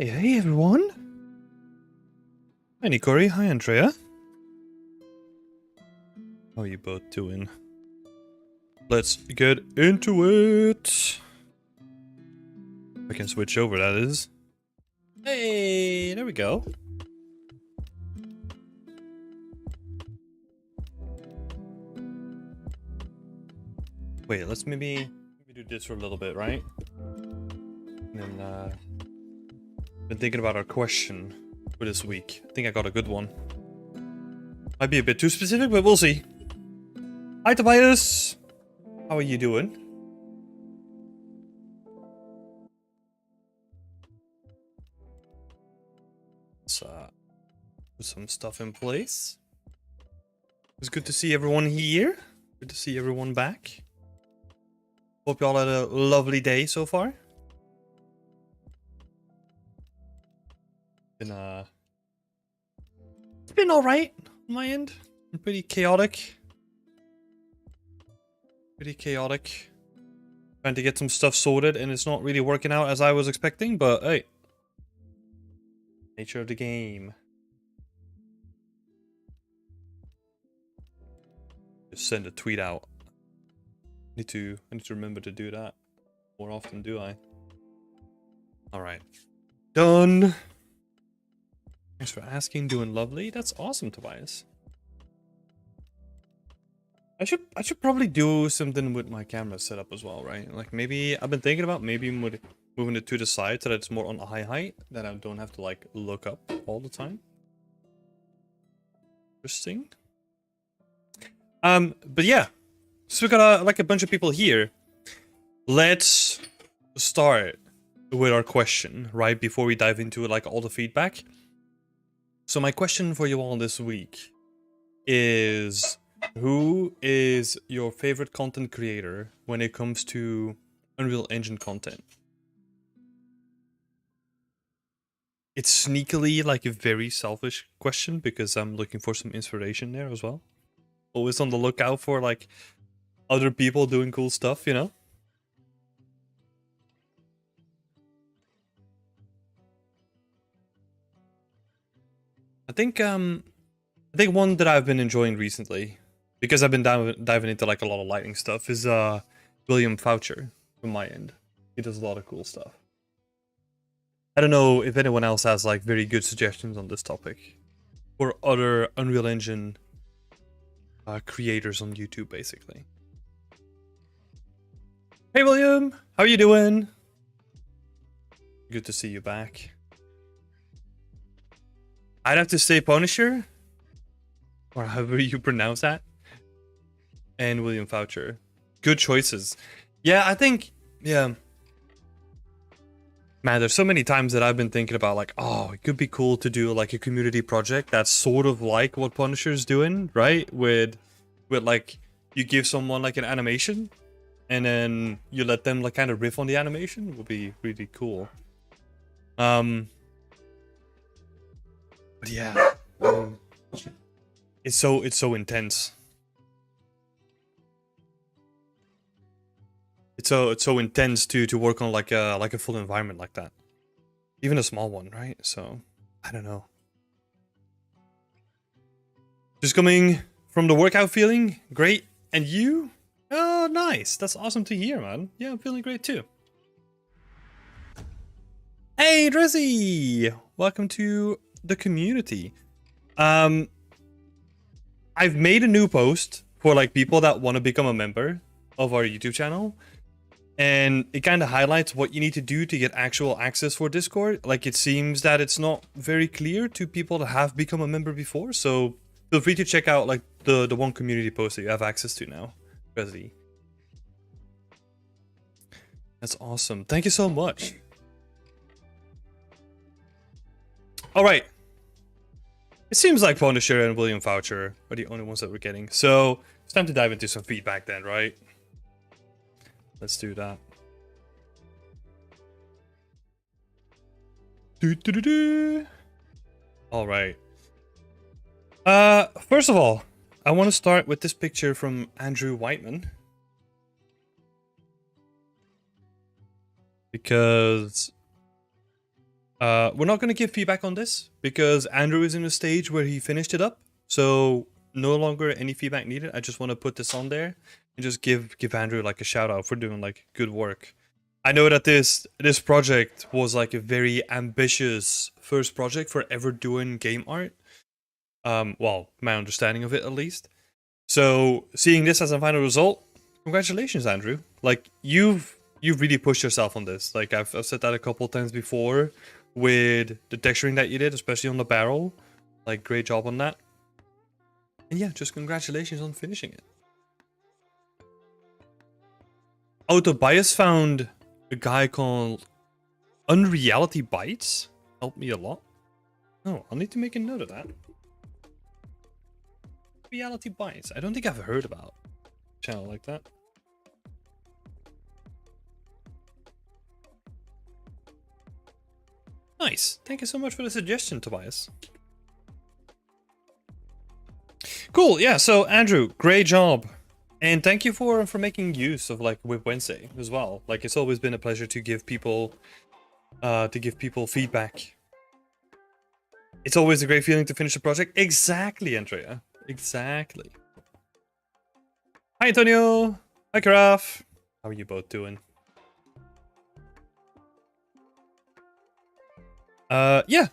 Hey everyone. Hi Nikori, hi Andrea. How are you both doing? Let's get into it. I can switch over, that is. Hey, there we go. Wait, let's maybe do this for a little bit, right? And then, been thinking about our question for this week. I think I got a good one. Might be a bit too specific, but we'll see. Hi Tobias! How are you doing? Let's put some stuff in place. It's good to see everyone here. Good to see everyone back. Hope y'all had a lovely day so far. It's been alright on my end. Pretty chaotic. Trying to get some stuff sorted and it's not really working out as I was expecting, but hey. Nature of the game. Just send a tweet out. I need to remember to do that. More often do I? Alright. Done. Thanks for asking, doing lovely. That's awesome, Tobias. I should probably do something with my camera setup as well, right? Like maybe I've been thinking about maybe moving it to the side so that it's more on a high height, that I don't have to like look up all the time. Interesting. But yeah. So we got like a bunch of people here. Let's start with our question, right? Before we dive into like all the feedback. So my question for you all this week is, who is your favorite content creator when it comes to Unreal Engine content? It's sneakily like a very selfish question because I'm looking for some inspiration there as well. Always on the lookout for like other people doing cool stuff, you know? I think one that I've been enjoying recently, because I've been diving into like a lot of lighting stuff, is William Foucher from my end. He does a lot of cool stuff. I don't know if anyone else has like very good suggestions on this topic for other Unreal Engine creators on YouTube, basically. Hey William, how are you doing? Good to see you back. I'd have to say Punisher, or however you pronounce that, and William Foucher. Good choices. Yeah, I think, yeah. Man, there's so many times that I've been thinking about like, oh, it could be cool to do like a community project that's sort of like what Punisher's doing, right? With like, you give someone like an animation, and then you let them like kind of riff on the animation. It would be really cool. But yeah, it's so intense. It's so intense to work on like a full environment like that, even a small one, right? So I don't know. Just coming from the workout feeling great, and you? Oh, nice. That's awesome to hear, man. Yeah, I'm feeling great too. Hey, Drizzy! Welcome to the community. I've made a new post for like people that want to become a member of our YouTube channel. And it kind of highlights what you need to do to get actual access for Discord. Like, it seems that it's not very clear to people that have become a member before. So feel free to check out like the one community post that you have access to now, Resi. That's awesome. Thank you so much. All right. It seems like Punisher and William Foucher are the only ones that we're getting. So it's time to dive into some feedback then, right? Let's do that. All right. First of all, I want to start with this picture from Andrew Whiteman. Because We're not going to give feedback on this because Andrew is in a stage where he finished it up. So no longer any feedback needed. I just want to put this on there and just give Andrew like a shout out for doing like good work. I know that this project was like a very ambitious first project for ever doing game art. Well, my understanding of it at least. So seeing this as a final result, congratulations, Andrew. Like you've really pushed yourself on this. Like I've said that a couple of times before with the texturing that you did, especially on the barrel. Like great job on that. And yeah, just congratulations on finishing it. Oh, Tobias found a guy called Unreality Bites. Helped me a lot. Oh, I'll need to make a note of that. Reality Bites. I don't think I've heard about a channel like that. Nice. Thank you so much for the suggestion, Tobias. Cool. Yeah. So Andrew, great job, and thank you for making use of like WIP Wednesday as well. Like it's always been a pleasure to give people feedback. It's always a great feeling to finish a project. Exactly, Andrea. Exactly. Hi, Antonio. Hi, Karaf. How are you both doing? Yeah.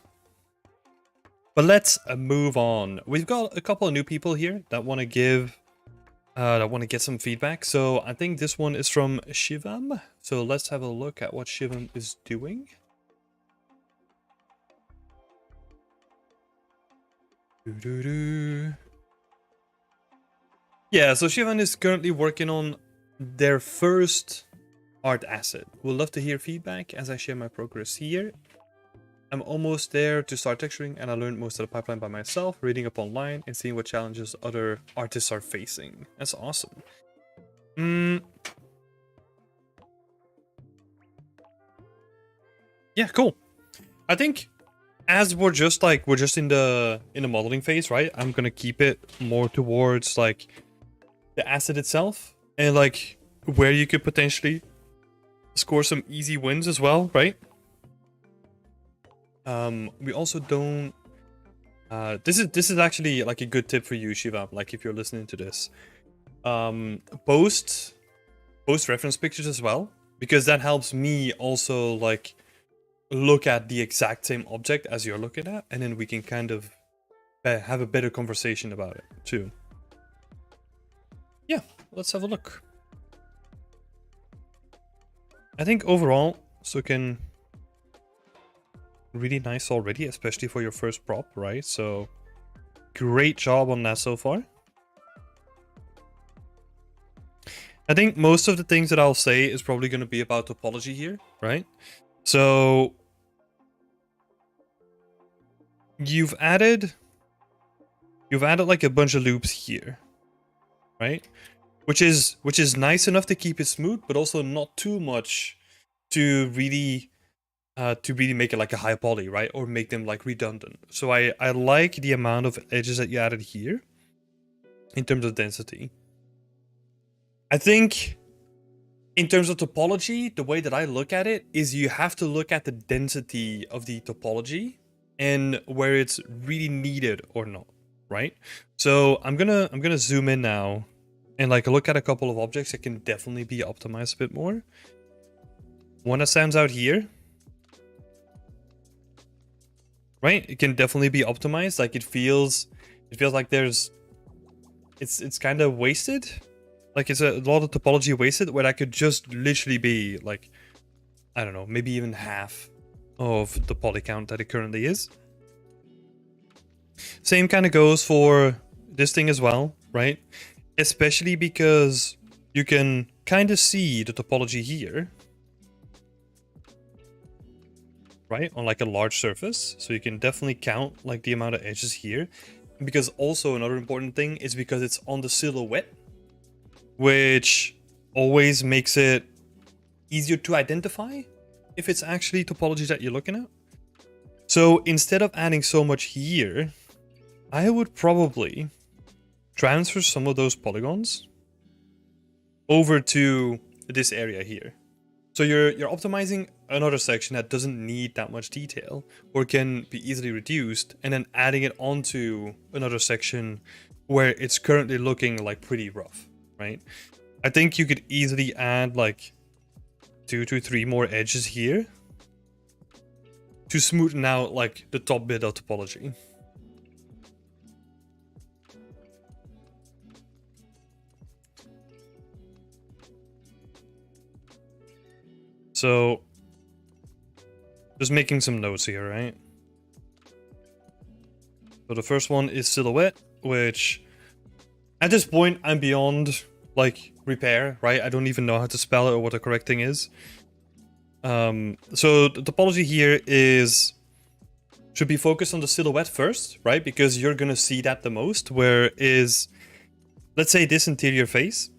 But let's move on. We've got a couple of new people here that want to get some feedback. So I think this one is from Shivam. So let's have a look at what Shivam is doing. Yeah, so Shivam is currently working on their first art asset. We'll love to hear feedback as I share my progress here. I'm almost there to start texturing, and I learned most of the pipeline by myself, reading up online and seeing what challenges other artists are facing. That's awesome. Yeah, cool. I think as we're just in the modeling phase, right? I'm gonna keep it more towards like the asset itself and like where you could potentially score some easy wins as well, right? We also don't. This is actually like a good tip for you, Shiva. Like if you're listening to this, post reference pictures as well, because that helps me also like look at the exact same object as you're looking at, and then we can kind of have a better conversation about it too. Yeah, let's have a look. I think overall, so can. Really nice already, especially for your first prop, right? So great job on that so far. I think most of the things that I'll say is probably going to be about topology here, right? So you've added like a bunch of loops here, right? Which is nice enough to keep it smooth, but also not too much to really make it like a high poly, right? Or make them like redundant. So I like the amount of edges that you added here in terms of density. I think in terms of topology, the way that I look at it is you have to look at the density of the topology and where it's really needed or not, right? So I'm gonna zoom in now and like look at a couple of objects that can definitely be optimized a bit more. One that stands out here, right? It can definitely be optimized. Like it feels like it's kind of wasted. Like it's a lot of topology wasted where that could just literally be like, I don't know, maybe even half of the poly count that it currently is. Same kind of goes for this thing as well, right? Especially because you can kind of see the topology here, right? On like a large surface. So you can definitely count like the amount of edges here. Because also another important thing is because it's on the silhouette, which always makes it easier to identify if it's actually topology that you're looking at. So instead of adding so much here, I would probably transfer some of those polygons over to this area here. So you're optimizing another section that doesn't need that much detail or can be easily reduced, and then adding it onto another section where it's currently looking like pretty rough, right? I think you could easily add like 2 to 3 more edges here to smoothen out like the top bit of topology. So, just making some notes here, right? So the first one is silhouette, which at this point I'm beyond like repair, right? I don't even know how to spell it or what the correct thing is. So the topology here should be focused on the silhouette first, right? Because you're gonna see that the most. Where is, let's say, this interior face,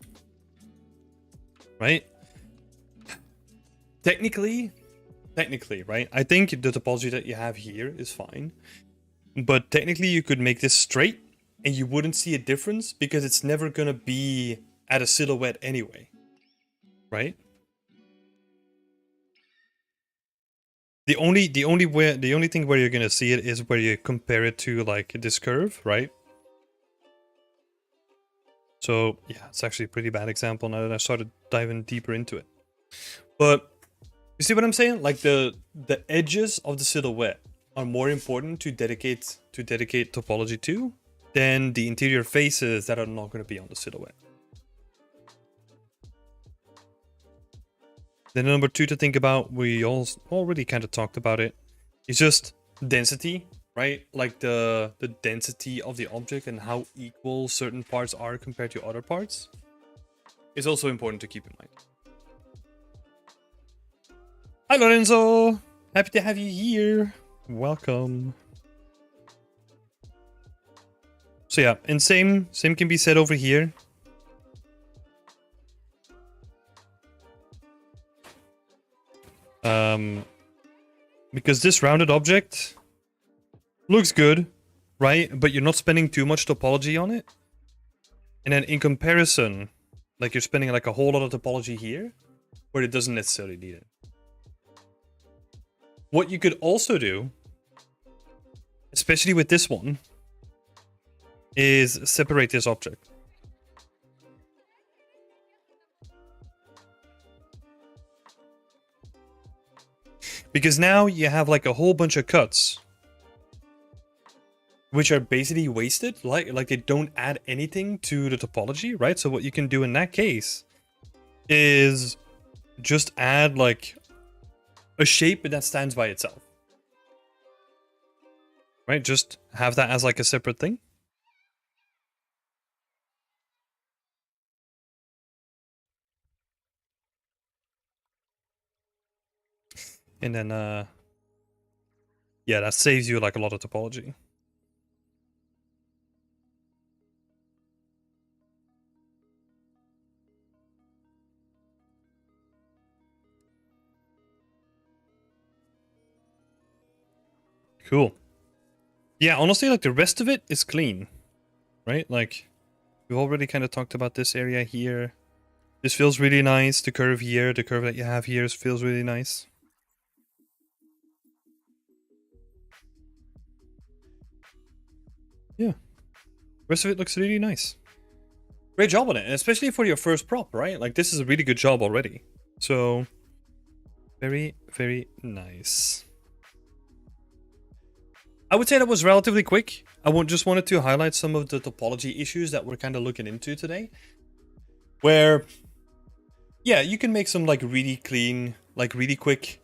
right? Technically, right? I think the topology that you have here is fine. But technically you could make this straight and you wouldn't see a difference because it's never gonna be at a silhouette anyway, right? The only thing where you're gonna see it is where you compare it to like this curve, right? So yeah, it's actually a pretty bad example now that I started diving deeper into it. But you see what I'm saying? Like the edges of the silhouette are more important to dedicate topology to than the interior faces that are not going to be on the silhouette. Then number 2 to think about, we already kind of talked about it, is just density, right? Like the density of the object and how equal certain parts are compared to other parts is also important to keep in mind. Hi Lorenzo! Happy to have you here. Welcome. So yeah, and same can be said over here. Because this rounded object looks good, right? But you're not spending too much topology on it. And then in comparison, like you're spending like a whole lot of topology here, where it doesn't necessarily need it. What you could also do, especially with this one, is separate this object. Because now you have like a whole bunch of cuts which are basically wasted, like they don't add anything to the topology, right? So what you can do in that case is just add like a shape that stands by itself. Right? Just have that as like a separate thing. And then yeah, that saves you like a lot of topology. Cool. Yeah, honestly, like the rest of it is clean, right? Like we've already kind of talked about this area here. This feels really nice. The curve here, the curve that you have here feels really nice. Yeah. The rest of it looks really nice. Great job on it, and especially for your first prop, right? Like this is a really good job already. So very, very nice. I would say that was relatively quick. I just wanted to highlight some of the topology issues that we're kind of looking into today. Where, yeah, you can make some like really clean, like really quick,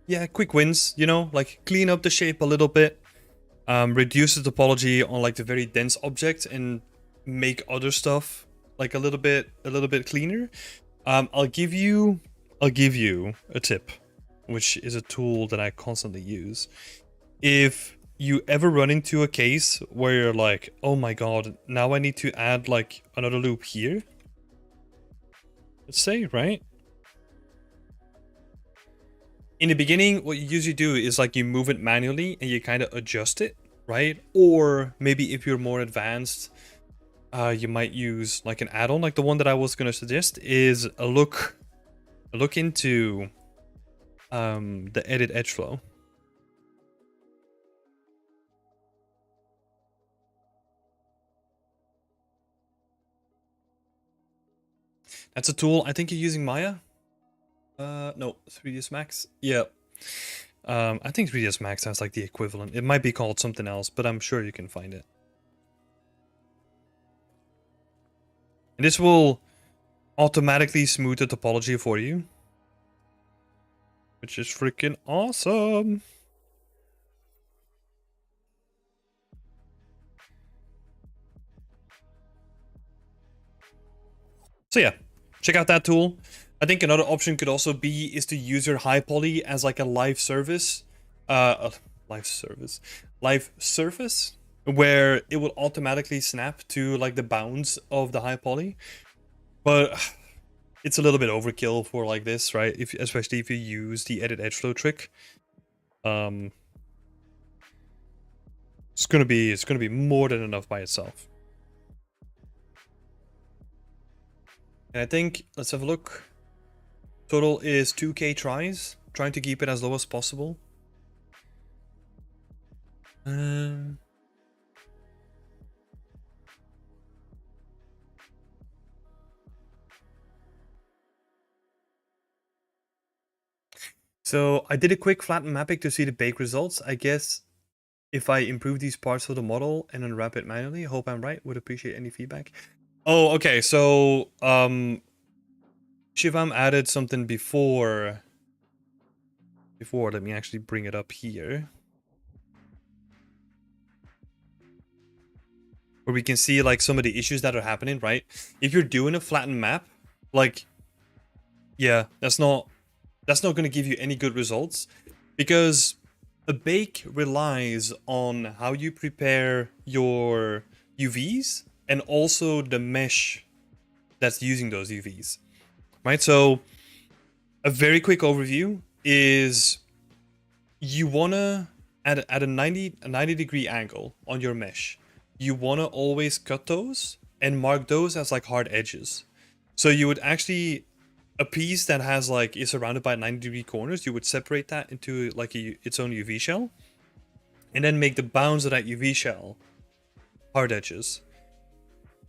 yeah, quick wins, you know, like clean up the shape a little bit, reduce the topology on like the very dense object and make other stuff like a little bit cleaner. I'll give you a tip, which is a tool that I constantly use. If you ever run into a case where you're like, oh my god, now I need to add like another loop here, let's say, right? In the beginning, what you usually do is like you move it manually and you kind of adjust it, right? Or maybe if you're more advanced, you might use like an add-on. Like the one that I was gonna suggest is a look into the edit edge flow. That's a tool. I think you're using Maya. No, 3ds Max. Yeah. I think 3ds Max has like the equivalent. It might be called something else, but I'm sure you can find it. And this will automatically smooth the topology for you, which is freaking awesome. So yeah, check out that tool. I think another option could also be is to use your high poly as like a live surface, where it will automatically snap to like the bounds of the high poly. But it's a little bit overkill for like this, right? Especially if you use the edit edge flow trick. It's gonna be more than enough by itself. And I think, let's have a look. Total is 2k tries, trying to keep it as low as possible. So I did a quick flatten mapping to see the bake results. I guess if I improve these parts of the model and unwrap it manually, hope I'm right, would appreciate any feedback. Oh, okay, so Shivam added something before, let me actually bring it up here. Where we can see like some of the issues that are happening, right? If you're doing a flattened map, like, yeah, that's not going to give you any good results, because a bake relies on how you prepare your UVs and also the mesh that's using those UVs, right? So a very quick overview is you want to, at a 90 degree angle on your mesh, you want to always cut those and mark those as like hard edges. So you would actually, a piece that has like is surrounded by 90 degree corners, you would separate that into like its own UV shell, and then make the bounds of that UV shell hard edges.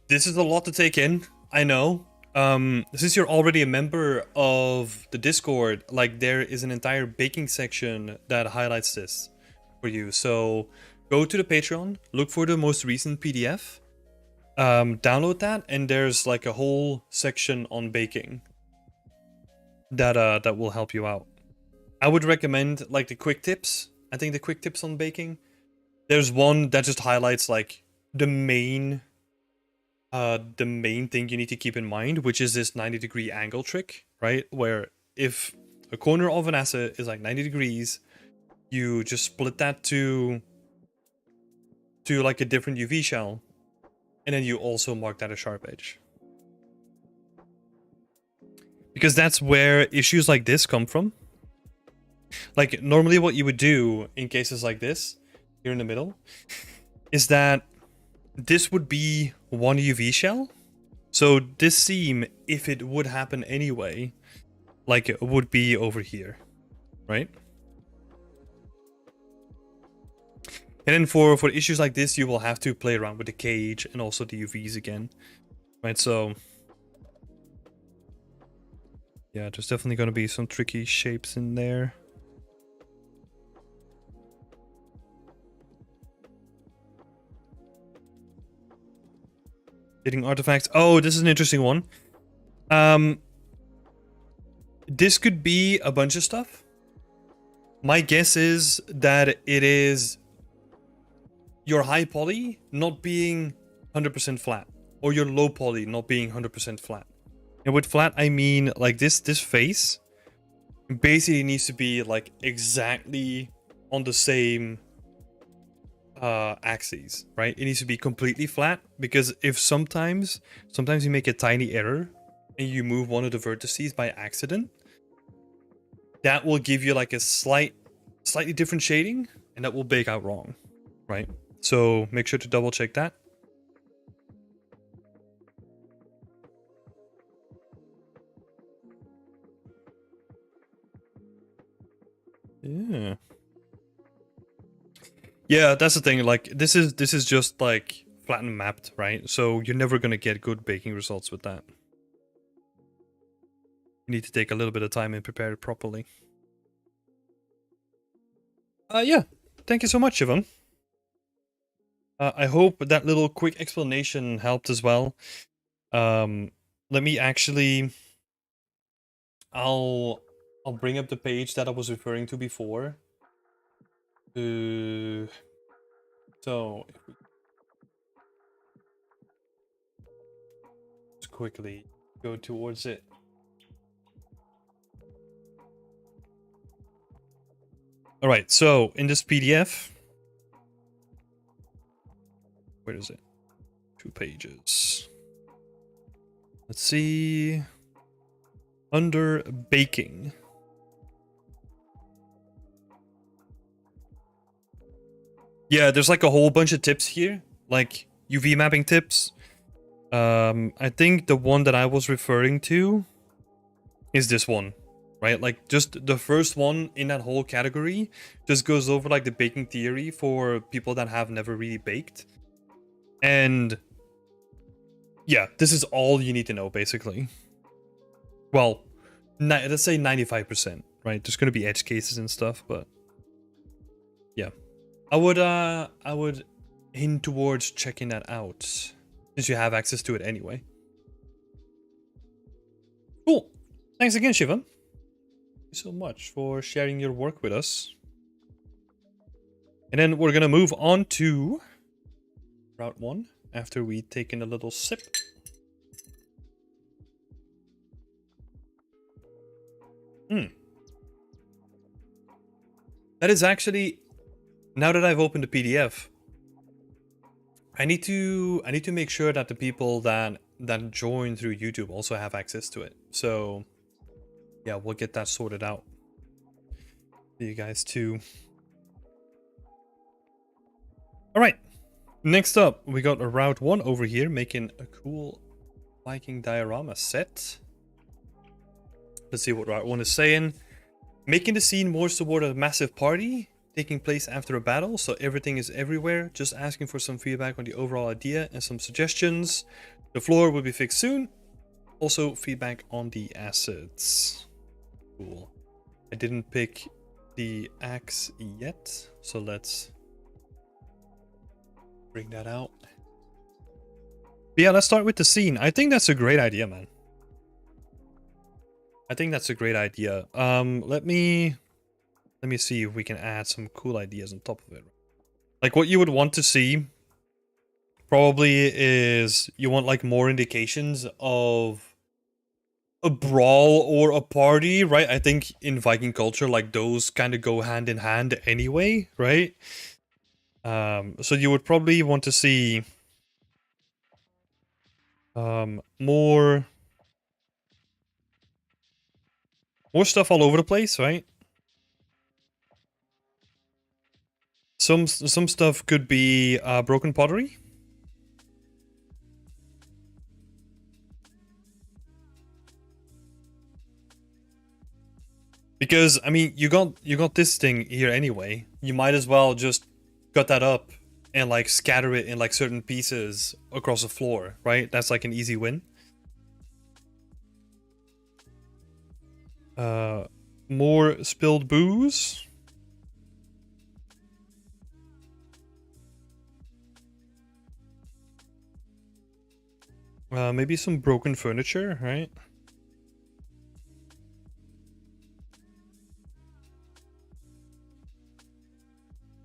This is a lot to take in, I know. Since you're already a member of the Discord, like there is an entire baking section that highlights this for you. So go to the Patreon, look for the most recent PDF, download that, and there's like a whole section on baking that will help you out. I would recommend like the quick tips. I think the quick tips on baking. There's one that just highlights like the main thing you need to keep in mind, which is this 90 degree angle trick, right? Where if a corner of an asset is like 90 degrees, you just split that to like a different UV shell, and then you also mark that a sharp edge. Because that's where issues like this come from. Like normally what you would do in cases like this, here in the middle, is that this would be one UV shell. So this seam, if it would happen anyway, like it would be over here, right? And then for issues like this, you will have to play around with the cage and also the UVs again, right? So yeah, there's definitely going to be some tricky shapes in there. Getting artifacts. Oh, this is an interesting one. This could be a bunch of stuff. My guess is that it is your high poly not being 100% flat, or your low poly not being 100% flat. And with flat, I mean like this face basically needs to be like exactly on the same axes, right? It needs to be completely flat, because if sometimes you make a tiny error and you move one of the vertices by accident, that will give you like a slightly different shading, and that will bake out wrong, right? So make sure to double check that. Yeah, that's the thing. Like this is just like flat and mapped, right? So you're never gonna get good baking results with that. You need to take a little bit of time and prepare it properly. Yeah. Thank you so much, Shivam. I hope that little quick explanation helped as well. Let me actually... I'll bring up the page that I was referring to before. So if we just quickly go towards it. All right, so in this PDF, where is it? 2 pages. Let's see. Under baking. Yeah, there's like a whole bunch of tips here, like UV mapping tips. I think the one that I was referring to is this one, right? Like just the first one in that whole category just goes over like the baking theory for people that have never really baked. And yeah, this is all you need to know basically. Well, let's say 95%, right? There's going to be edge cases and stuff, but yeah. I would hint towards checking that out since you have access to it anyway. Cool. Thanks again, Shivam. Thank you so much for sharing your work with us. And then we're going to move on to Route 1 after we've taken a little sip. That is actually, now that I've opened the PDF, I need to make sure that the people that join through YouTube also have access to it. So yeah, we'll get that sorted out for you guys too. All right, next up we got a Route 1 over here making a cool Viking diorama set. Let's see what Route 1 is saying. Making the scene more toward a massive party taking place after a battle, so everything is everywhere. Just asking for some feedback on the overall idea and some suggestions. The floor will be fixed soon. Also feedback on the assets. Cool. I didn't pick the axe yet, so let's bring that out. But yeah, let's start with the scene. I think that's a great idea, man. I think that's a great idea. Let me see if we can add some cool ideas on top of it. Like what you would want to see probably is you want like more indications of a brawl or a party, right? I think in Viking culture, like those kind of go hand in hand anyway, right? So you would probably want to see more stuff all over the place, right? Some stuff could be broken pottery. Because I mean, you got this thing here anyway. You might as well just cut that up and like scatter it in like certain pieces across the floor, right? That's like an easy win. More spilled booze. Maybe some broken furniture, right?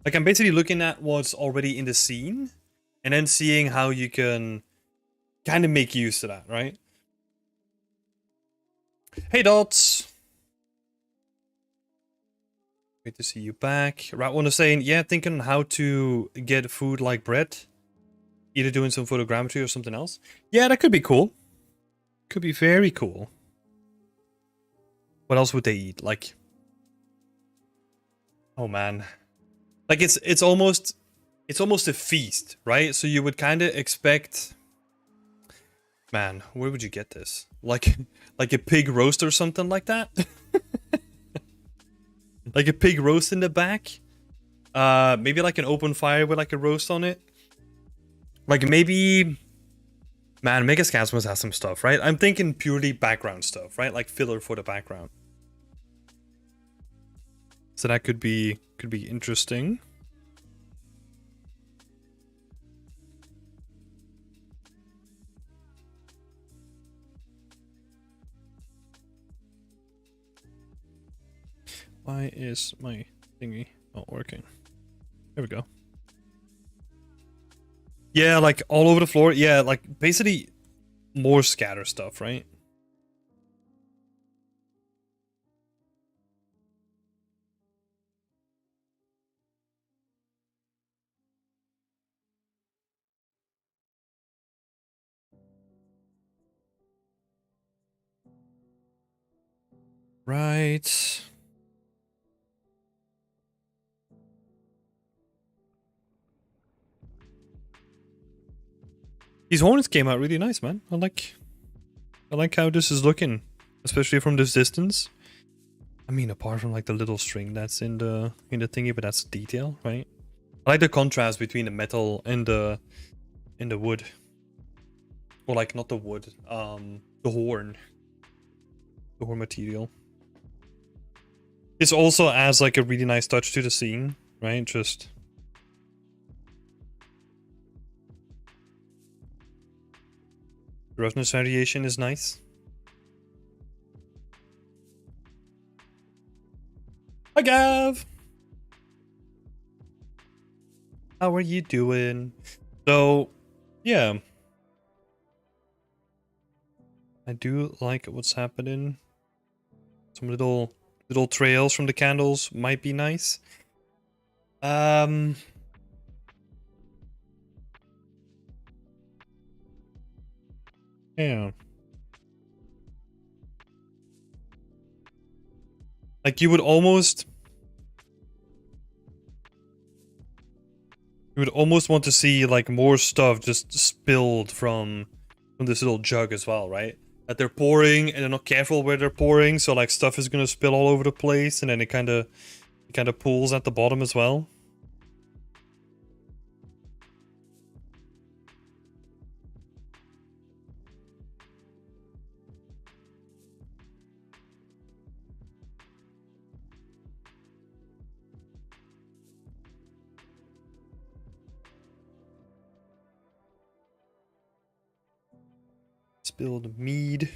Like I'm basically looking at what's already in the scene and then seeing how you can kind of make use of that, right? Hey Dots! Great to see you back. Route 1 is saying, yeah, thinking how to get food like bread. Either doing some photogrammetry or something else. Yeah, that could be cool. Could be very cool. What else would they eat? Like... Oh man. Like it's almost a feast, right? So you would kind of expect... Man, where would you get this? Like a pig roast or something like that? Like a pig roast in the back? Maybe like an open fire with like a roast on it. Like maybe, man, Megascans must have some stuff, right? I'm thinking purely background stuff, right? Like filler for the background. So that could be interesting. Why is my thingy not working? There we go. Yeah, like all over the floor. Yeah, like basically more scatter stuff, right? Right. These horns came out really nice, man. I like how this is looking, especially from this distance. I mean, apart from like the little string that's in the thingy, but that's detail, right? I like the contrast between the metal and the wood. Or like not the wood, the horn. The horn material. This also adds like a really nice touch to the scene, right? Just the roughness variation is nice. Hi Gav! How are you doing? So, yeah. I do like what's happening. Some little trails from the candles might be nice. Yeah. Like you would almost want to see like more stuff just spilled from this little jug as well, right? That they're pouring and they're not careful where they're pouring, so like stuff is gonna spill all over the place, and then it kind of pools at the bottom as well. Spilled mead.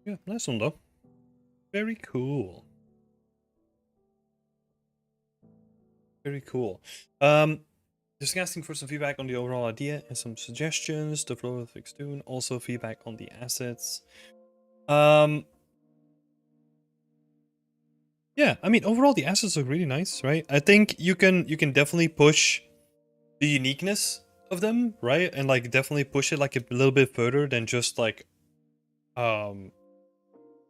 Yeah, nice one though. Very cool. Very cool. Just asking for some feedback on the overall idea and some suggestions. The flow of the fixed tune. Also feedback on the assets. Yeah, I mean overall the assets look really nice, right? I think you can definitely push the uniqueness of them, right? And like definitely push it like a little bit further than just like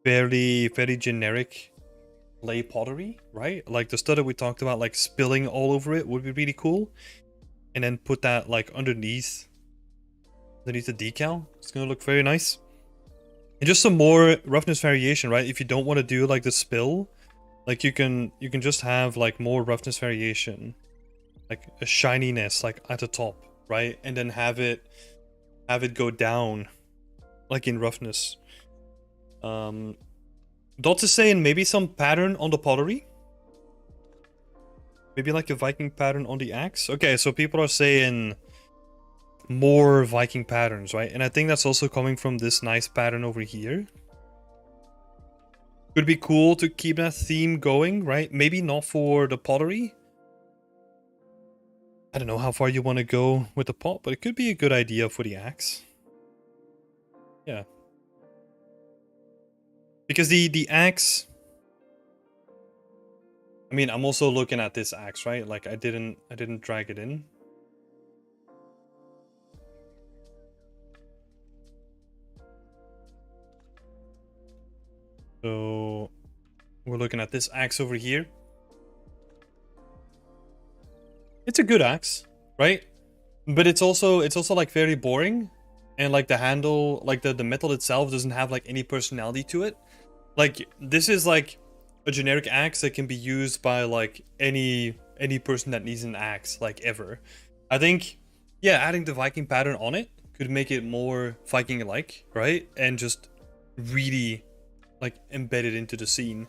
very generic clay pottery, right? Like the stuff that we talked about, like spilling all over it would be really cool. And then put that like underneath the decal. It's gonna look very nice. And just some more roughness variation, right? If you don't want to do like the spill, like you can just have like more roughness variation, like a shininess like at the top, right? And then have it go down like in roughness. Dots is saying maybe some pattern on the pottery. Maybe like a Viking pattern on the axe. Okay, so people are saying more Viking patterns, right? And I think that's also coming from this nice pattern over here. Could be cool to keep that theme going, right? Maybe not for the pottery. I don't know how far you want to go with the pot, but it could be a good idea for the axe. Yeah. Because the axe... I mean, I'm also looking at this axe, right? Like I didn't drag it in. So we're looking at this axe over here. It's a good axe, right? But it's also like very boring, and like the handle, like the metal itself doesn't have like any personality to it. Like this is like a generic axe that can be used by like any person that needs an axe like ever. I think, yeah, adding the Viking pattern on it could make it more Viking-like, right? And just really like embed it into the scene.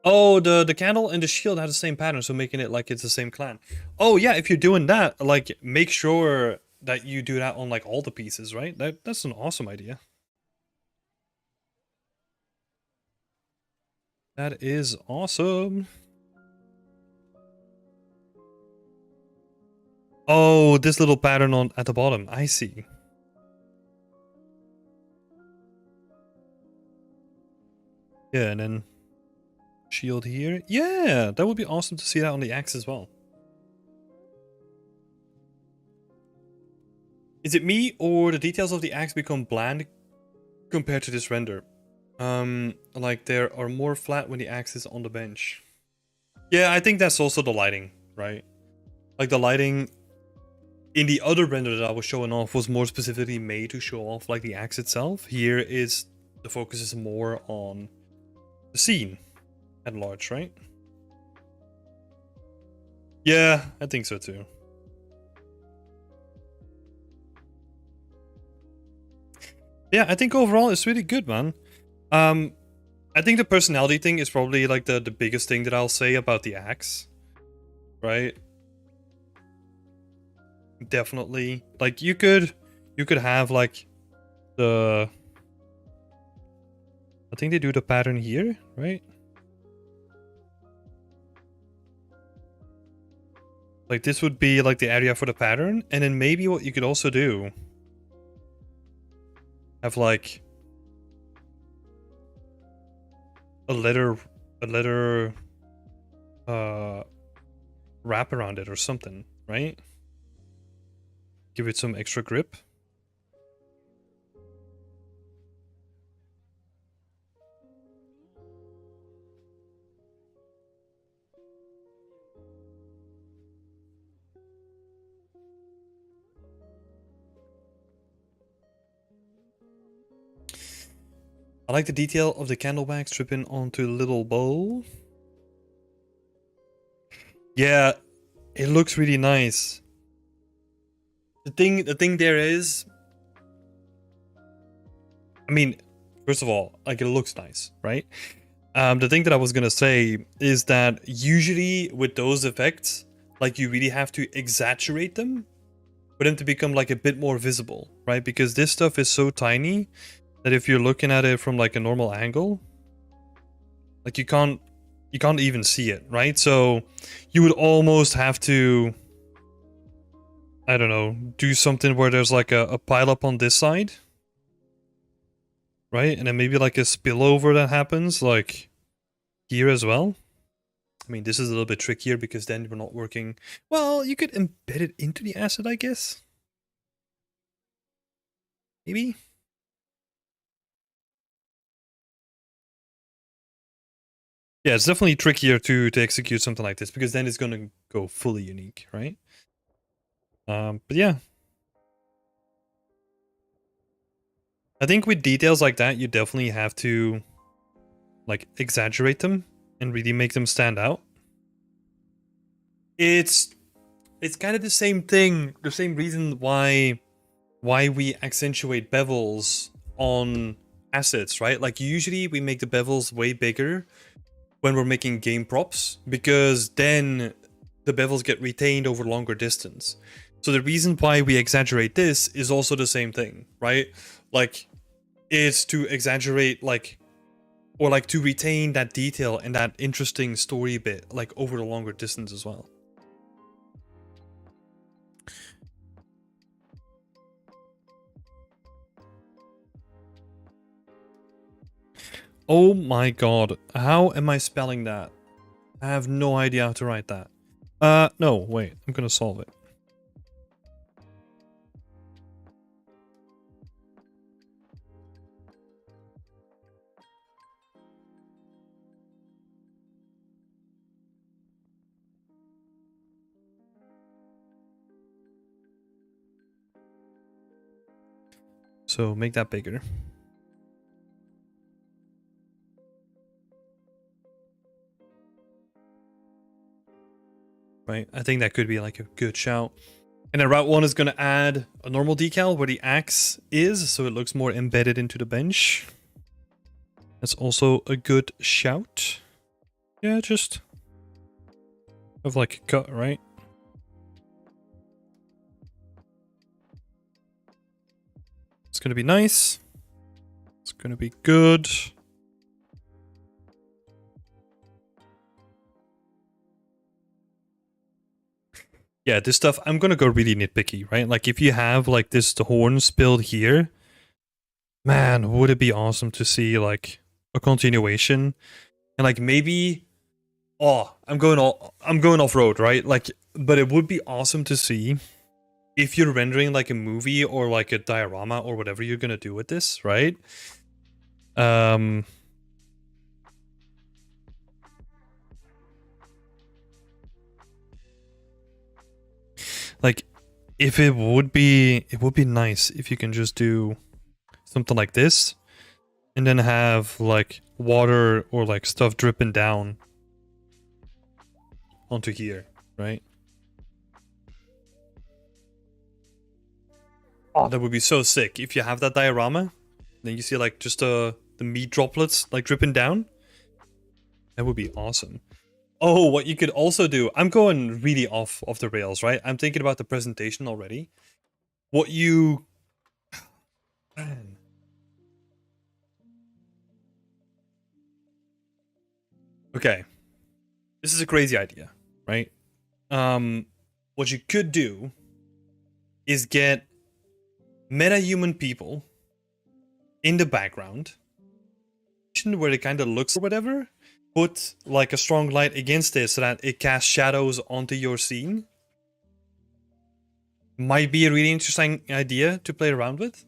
Oh, the candle and the shield have the same pattern, so making it like it's the same clan. Oh yeah, if you're doing that, like make sure that you do that on like all the pieces, right? That's an awesome idea. That is awesome. Oh, this little pattern on at the bottom. I see. Yeah, and then shield here. Yeah, that would be awesome to see that on the axe as well. Is it me or the details of the axe become bland compared to this render? Like there are more flat when the axe is on the bench. Yeah, I think that's also the lighting, right? Like the lighting in the other render that I was showing off was more specifically made to show off like the axe itself. Here is the focus is more on the scene at large, right? Yeah, I think so too. Yeah, I think overall it's really good, man. I think the personality thing is probably like the biggest thing that I'll say about the axe, right? Definitely. Like you could have like the, I think they do the pattern here, right? Like this would be like the area for the pattern, and then maybe what you could also do, have like a letter uh wrap around it or something, right? Give it some extra grip. I like the detail of the candle wax dripping onto the little bowl. Yeah, it looks really nice. The thing there is, I mean, first of all, like it looks nice, right? The thing that I was gonna say is that usually with those effects, like you really have to exaggerate them for them to become like a bit more visible, right? Because this stuff is so tiny that if you're looking at it from like a normal angle, like you can't even see it, right? So you would almost have to, I don't know, do something where there's like a pile up on this side, right? And then maybe like a spillover that happens like here as well. I mean, this is a little bit trickier because then we're not working. Well, you could embed it into the asset, I guess. Maybe. Yeah, it's definitely trickier to execute something like this because then it's gonna go fully unique, right? But yeah, I think with details like that, you definitely have to like exaggerate them and really make them stand out. It's kind of the same thing, the same reason why we accentuate bevels on assets, right? Like usually we make the bevels way bigger when we're making game props because then the bevels get retained over longer distance. So the reason why we exaggerate this is also the same thing, right? Like it's to exaggerate like, or like to retain that detail and that interesting story bit like over the longer distance as well. Oh my god, how am I spelling that? I have no idea how to write that. No, wait, I'm gonna solve it. So make that bigger. Right, I think that could be like a good shout. And then Route 1 is going to add a normal decal where the axe is, so it looks more embedded into the bench. That's also a good shout. Yeah, just have like a cut, right? It's going to be nice. It's going to be good. Yeah, this stuff, I'm going to go really nitpicky, right? Like if you have like this, the horn spilled here, man, would it be awesome to see like a continuation and like maybe, oh, I'm going off road, right? Like, but it would be awesome to see if you're rendering like a movie or like a diorama or whatever you're gonna do with this, right? Like if it would be nice if you can just do something like this and then have like water or like stuff dripping down onto here, right? Oh, that would be so sick if you have that diorama. Then you see like just the meat droplets like dripping down. That would be awesome. Oh, what you could also do. I'm going really off the rails, right? I'm thinking about the presentation already. What you... Man. Okay. This is a crazy idea, right? What you could do is get meta-human people in the background where it kind of looks or whatever. Put like a strong light against it so that it casts shadows onto your scene. Might be a really interesting idea to play around with.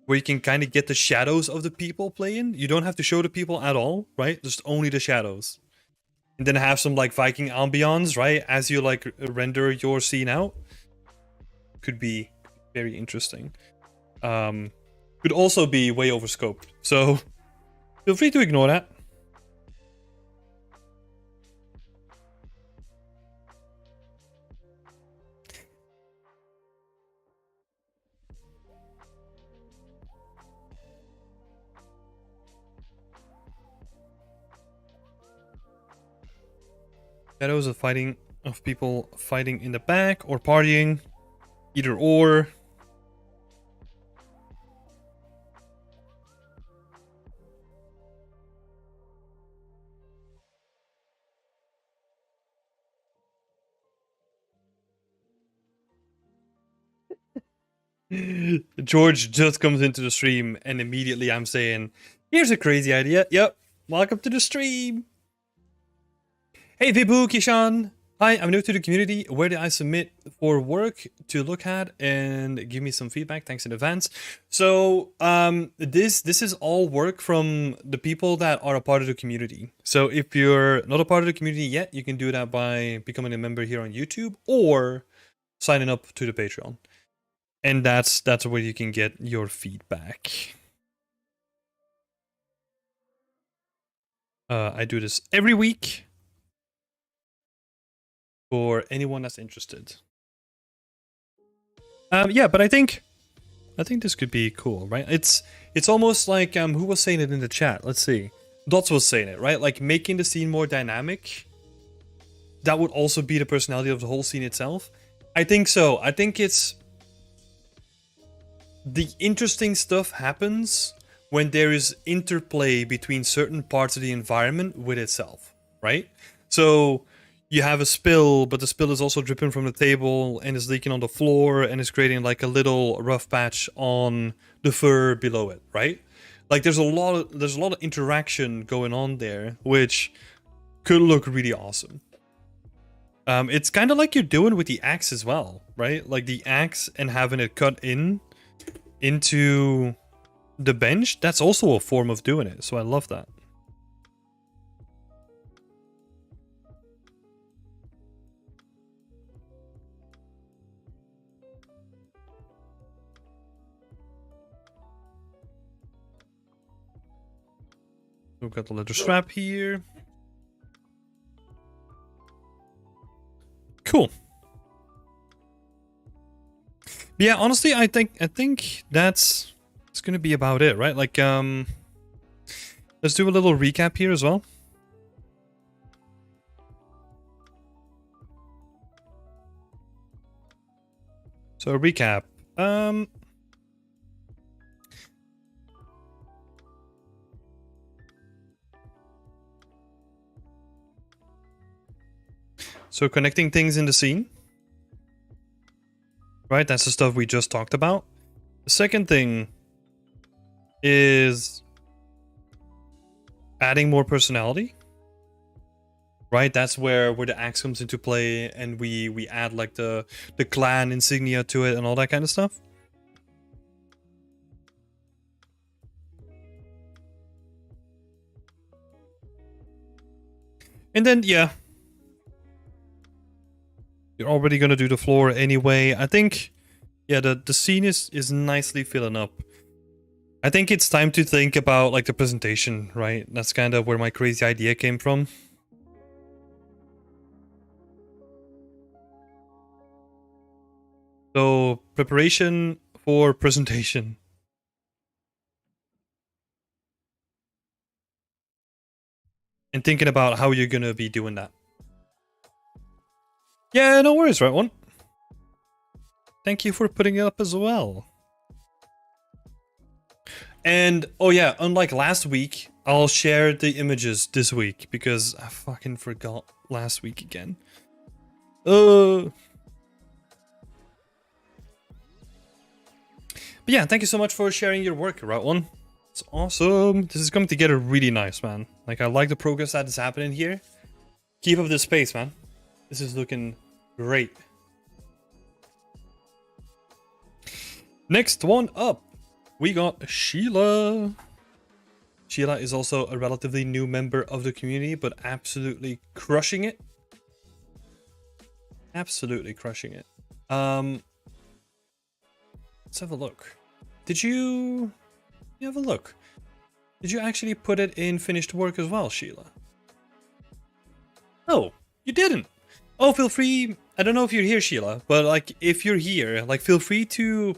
Where you can kind of get the shadows of the people playing. You don't have to show the people at all, right? Just only the shadows. And then have some like Viking ambience, right? As you like render your scene out. Could be very interesting. Could also be way overscoped. So feel free to ignore that. Shadows of people fighting in the back or partying. Either or. George just comes into the stream and immediately I'm saying, here's a crazy idea. Yep. Welcome to the stream. Hey Vibu, Kishan. Hi, I'm new to the community. Where do I submit for work to look at and give me some feedback? Thanks in advance. So this is all work from the people that are a part of the community. So if you're not a part of the community yet, you can do that by becoming a member here on YouTube or signing up to the Patreon. And that's where you can get your feedback. I do this every week for anyone that's interested. Yeah, but I think this could be cool, right? It's almost like who was saying it in the chat? Let's see. Dots was saying it, right? Like making the scene more dynamic. That would also be the personality of the whole scene itself. I think so. I think it's the interesting stuff happens when there is interplay between certain parts of the environment with itself, right? So you have a spill, but the spill is also dripping from the table and is leaking on the floor and is creating like a little rough patch on the fur below it, right? Like there's a lot of interaction going on there, which could look really awesome. It's kind of like you're doing with the axe as well, right? Like the axe and having it cut into the bench, that's also a form of doing it. So I love that. we've got the leather strap here. Cool. Yeah, honestly, I think that's gonna be about it, right? Like, let's do a little recap here as well. So recap. So connecting things in the scene. Right, that's the stuff we just talked about. The second thing is adding more personality. Right, that's where the axe comes into play, and we add like the clan insignia to it and all that kind of stuff. And then yeah, you're already gonna do the floor anyway. I think yeah, the scene is nicely filling up. I think it's time to think about like the presentation, right? That's kind of where my crazy idea came from. So, preparation for presentation. And thinking about how you're gonna be doing that. Yeah, no worries, right one. Thank you for putting it up as well. And, oh yeah, unlike last week, I'll share the images this week because I fucking forgot last week again. But yeah, thank you so much for sharing your work, right one. It's awesome. This is coming together really nice, man. Like, I like the progress that is happening here. Keep up this pace, man. This is looking great. Next one up, we got Sheila. Sheila is also a relatively new member of the community, but absolutely crushing it. Absolutely crushing it. Let's have a look. Did you have a look? Did you actually put it in finished work as well, Sheila? No, you didn't. Oh, feel free. I don't know if you're here, Sheila, but like if you're here, like feel free to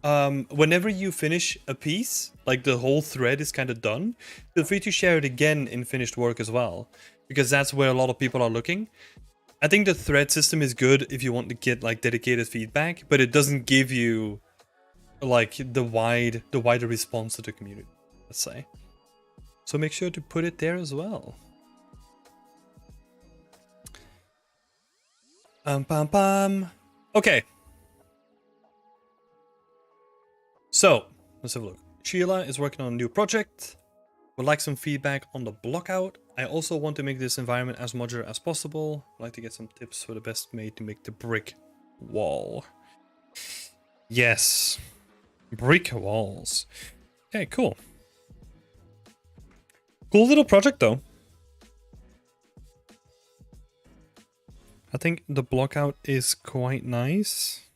whenever you finish a piece, like the whole thread is kind of done, feel free to share it again in finished work as well, because that's where a lot of people are looking. I think the thread system is good if you want to get like dedicated feedback, but it doesn't give you like the wider response to the community, let's say. So make sure to put it there as well. Okay. So, let's have a look. Sheila is working on a new project. Would like some feedback on the block out. I also want to make this environment as modular as possible. Would like to get some tips for the best way to make the brick wall. Yes. Brick walls. Okay, cool. Cool little project though. I think the block out is quite nice.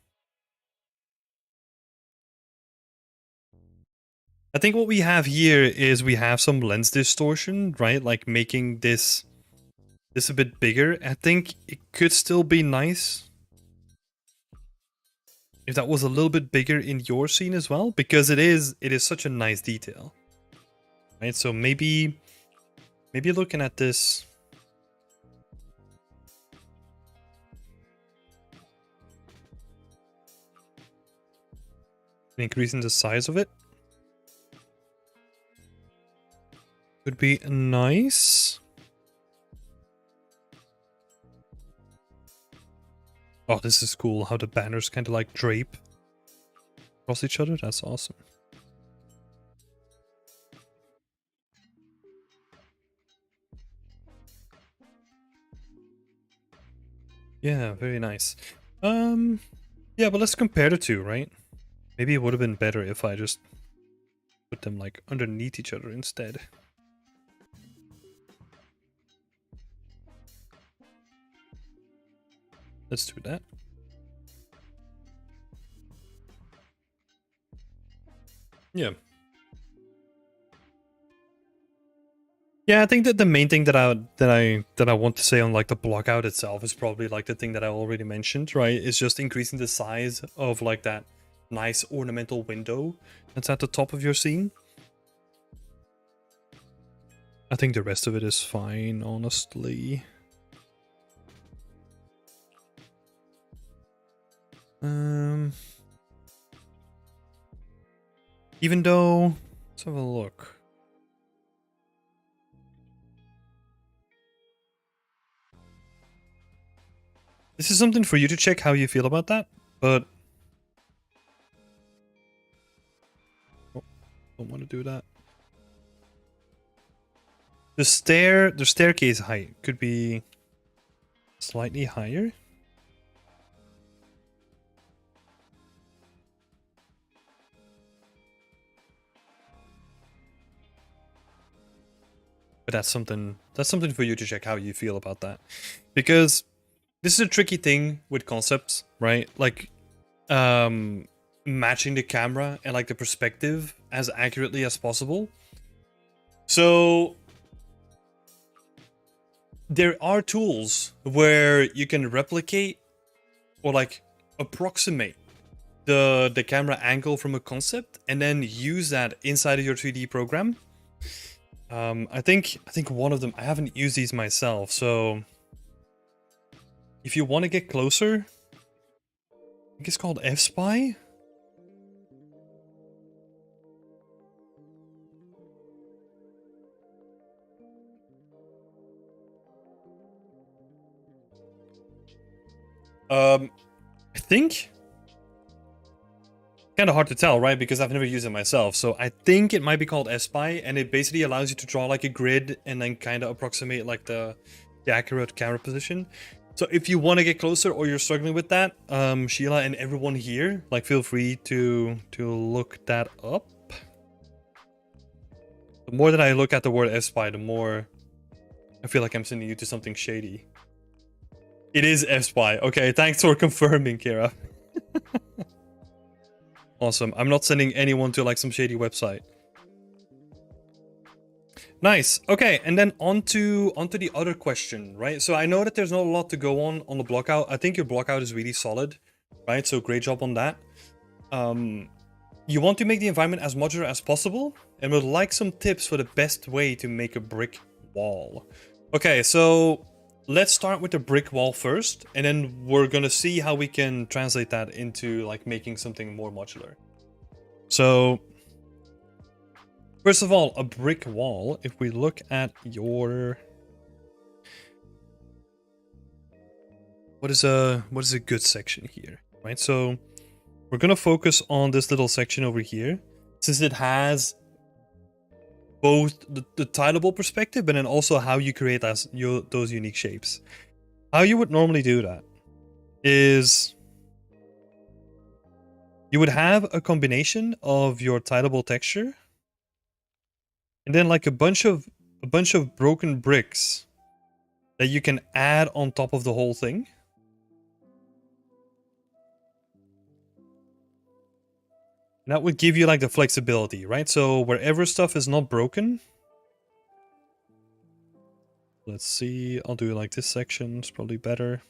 I think what we have here is we have some lens distortion, right? Like making this a bit bigger. I think it could still be nice if that was a little bit bigger in your scene as well, because it is such a nice detail, right? So maybe looking at this, increasing the size of it would be nice. Oh, this is cool how the banners kind of like drape across each other. That's awesome. Yeah, very nice. Yeah, but let's compare the two, right? Maybe it would have been better if I just put them like underneath each other instead. Let's do that. Yeah. Yeah, I think that the main thing that I want to say on like the block out itself is probably like the thing that I already mentioned, right? It's just increasing the size of like that nice ornamental window that's at the top of your scene. I think the rest of it is fine, honestly. Even though, let's have a look. This is something for you to check how you feel about that, but oh, don't want to do that. The staircase height could be slightly higher. But that's something for you to check how you feel about that. Because this is a tricky thing with concepts, right? Like matching the camera and like the perspective as accurately as possible. So there are tools where you can replicate or like approximate the camera angle from a concept and then use that inside of your 3D program. I think one of them, I haven't used these myself, so if you want to get closer, I think it's called F-Spy. I think kind of hard to tell, right? Because I've never used it myself. So I think it might be called F-Spy, and it basically allows you to draw like a grid and then kind of approximate like the accurate camera position. So if you want to get closer or you're struggling with that, Sheila and everyone here, like feel free to look that up. The more that I look at the word F-Spy, the more I feel like I'm sending you to something shady. It is F-Spy. Okay, thanks for confirming, Kira. Awesome. I'm not sending anyone to like some shady website. Nice. Okay, and then onto the other question, right? So I know that there's not a lot to go on the blockout. I think your blockout is really solid, right? So great job on that. You want to make the environment as modular as possible, and would like some tips for the best way to make a brick wall. Okay, so let's start with the brick wall first, and then we're gonna see how we can translate that into like making something more modular. So first of all, a brick wall, if we look at your... What is a good section here, right? So we're gonna focus on this little section over here, since it has both the tileable perspective, but then also how you create those unique shapes. How you would normally do that is you would have a combination of your tileable texture and then like a bunch of broken bricks that you can add on top of the whole thing. And that would give you like the flexibility, right? So wherever stuff is not broken, let's see, I'll do like this section, it's probably better.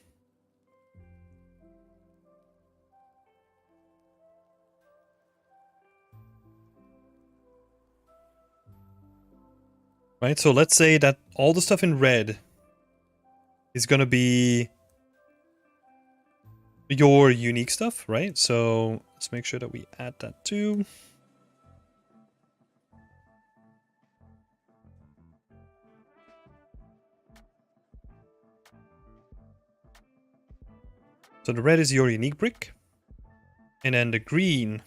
Right, so let's say that all the stuff in red is gonna be your unique stuff, right? So let's make sure that we add that too. So the red is your unique brick, and then the green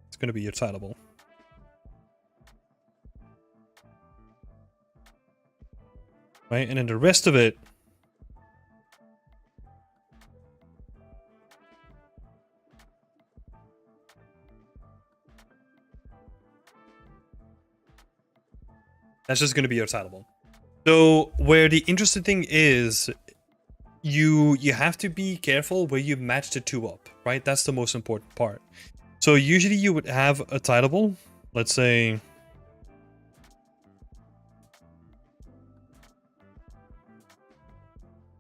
is going to be your tileable. Right, and then the rest of it that's just going to be your tileable. So where the interesting thing is, you have to be careful where you match the two up, right? That's the most important part. So usually you would have a tileable, let's say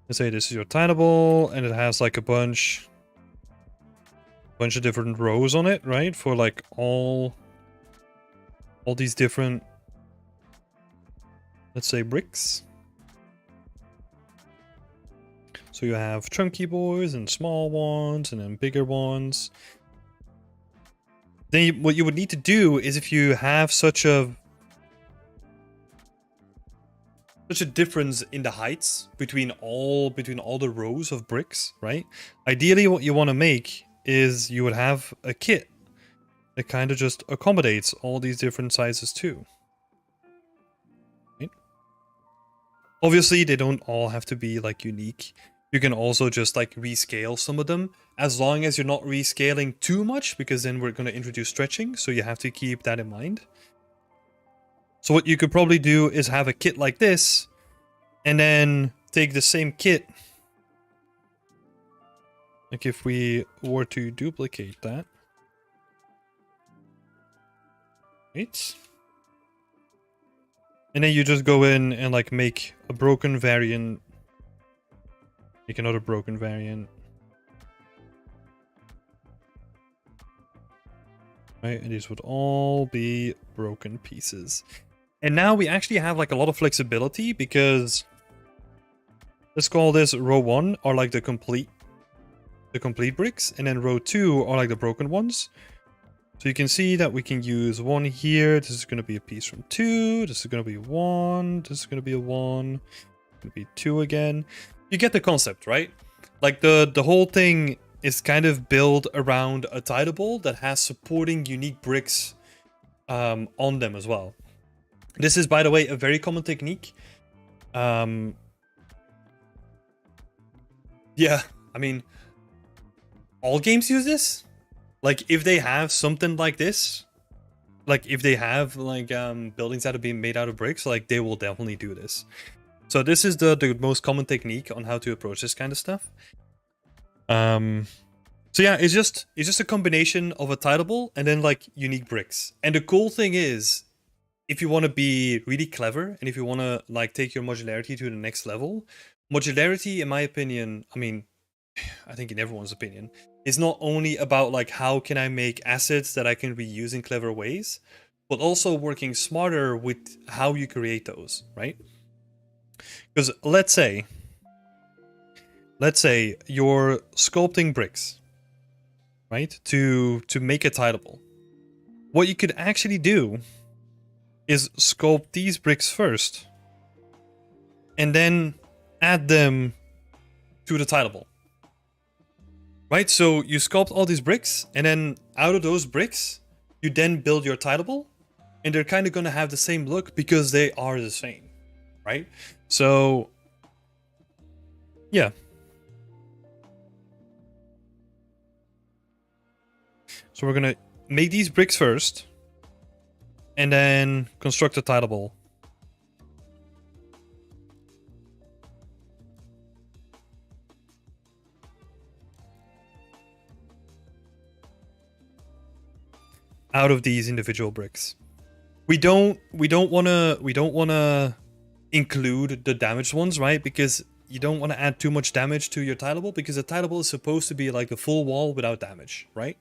Let's say this is your tileable, and it has like a bunch of different rows on it, right? For like all these different, let's say, bricks. So you have chunky boys and small ones and then bigger ones. Then what you would need to do is, if you have such a difference in the heights between all the rows of bricks, right? Ideally what you want to make is you would have a kit that kind of just accommodates all these different sizes too. Right? Obviously they don't all have to be like unique. You can also just like rescale some of them, as long as you're not rescaling too much, because then we're going to introduce stretching, so you have to keep that in mind. So what you could probably do is have a kit like this, and then take the same kit. Like if we were to duplicate that. Right? And then you just go in and like make a broken variant. Make another broken variant. Right, and these would all be broken pieces. And now we actually have like a lot of flexibility, because let's call this row 1 are like the complete bricks, and then row 2 are like the broken ones. So you can see that we can use 1 here. This is going to be a piece from 2. This is going to be 1. This is going to be a 1. It's going to be 2 again. You get the concept, right? Like the whole thing is kind of built around a tileable that has supporting unique bricks on them as well. This is, by the way, a very common technique. Yeah, I mean, all games use this. Like, if they have something like this, like if they have like buildings that are being made out of bricks, like they will definitely do this. So this is the most common technique on how to approach this kind of stuff. So yeah, it's just a combination of a tileable and then like unique bricks. And the cool thing is, if you want to be really clever and if you want to like take your modularity to the next level, modularity, in my opinion, I mean, I think in everyone's opinion, is not only about like how can I make assets that I can reuse in clever ways, but also working smarter with how you create those, right? Because let's say you're sculpting bricks, right? To make a tileable. What you could actually do is sculpt these bricks first, and then add them to the tileable. Right? So you sculpt all these bricks, and then out of those bricks, you then build your tileable, and they're kind of going to have the same look because they are the same, right? So, yeah. So we're going to make these bricks first, and then construct a tileable. Out of these individual bricks. We don't want to include the damaged ones, right? Because you don't want to add too much damage to your tileable, because the tileable is supposed to be like the full wall without damage, right?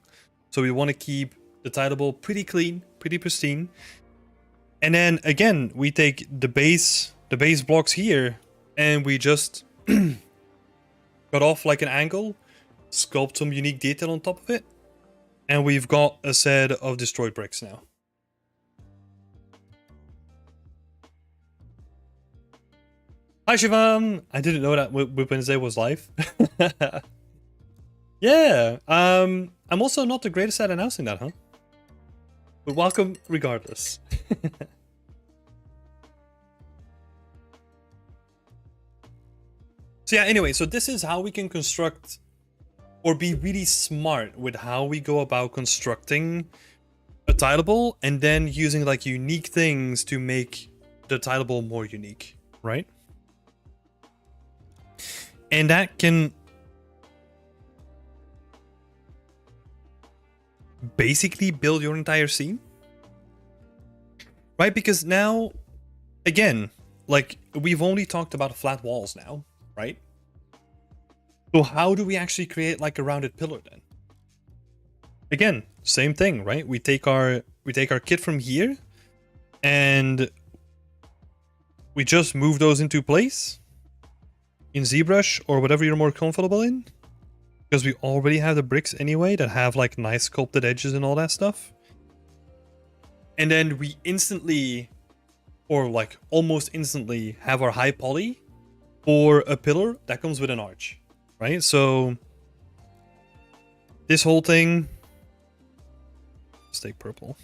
So we want to keep the tileable pretty clean, pretty pristine. And then again, we take the base blocks here, and we just cut off like an angle, sculpt some unique detail on top of it, and we've got a set of destroyed bricks now. Hi Shivam! I didn't know that WIP Wednesday was live. Yeah, I'm also not the greatest at announcing that, huh? But welcome regardless. So yeah, anyway, so this is how we can construct, or be really smart with how we go about constructing a tileable, and then using like unique things to make the tileable more unique, right? And that can basically build your entire scene, right? Because now, again, like we've only talked about flat walls now, right? So how do we actually create like a rounded pillar then? Again, same thing, right? We take our kit from here and we just move those into place in ZBrush or whatever you're more comfortable in. Because we already have the bricks anyway that have like nice sculpted edges and all that stuff. And then we instantly, or like almost instantly, have our high poly for a pillar that comes with an arch, right? So this whole thing, let's take purple.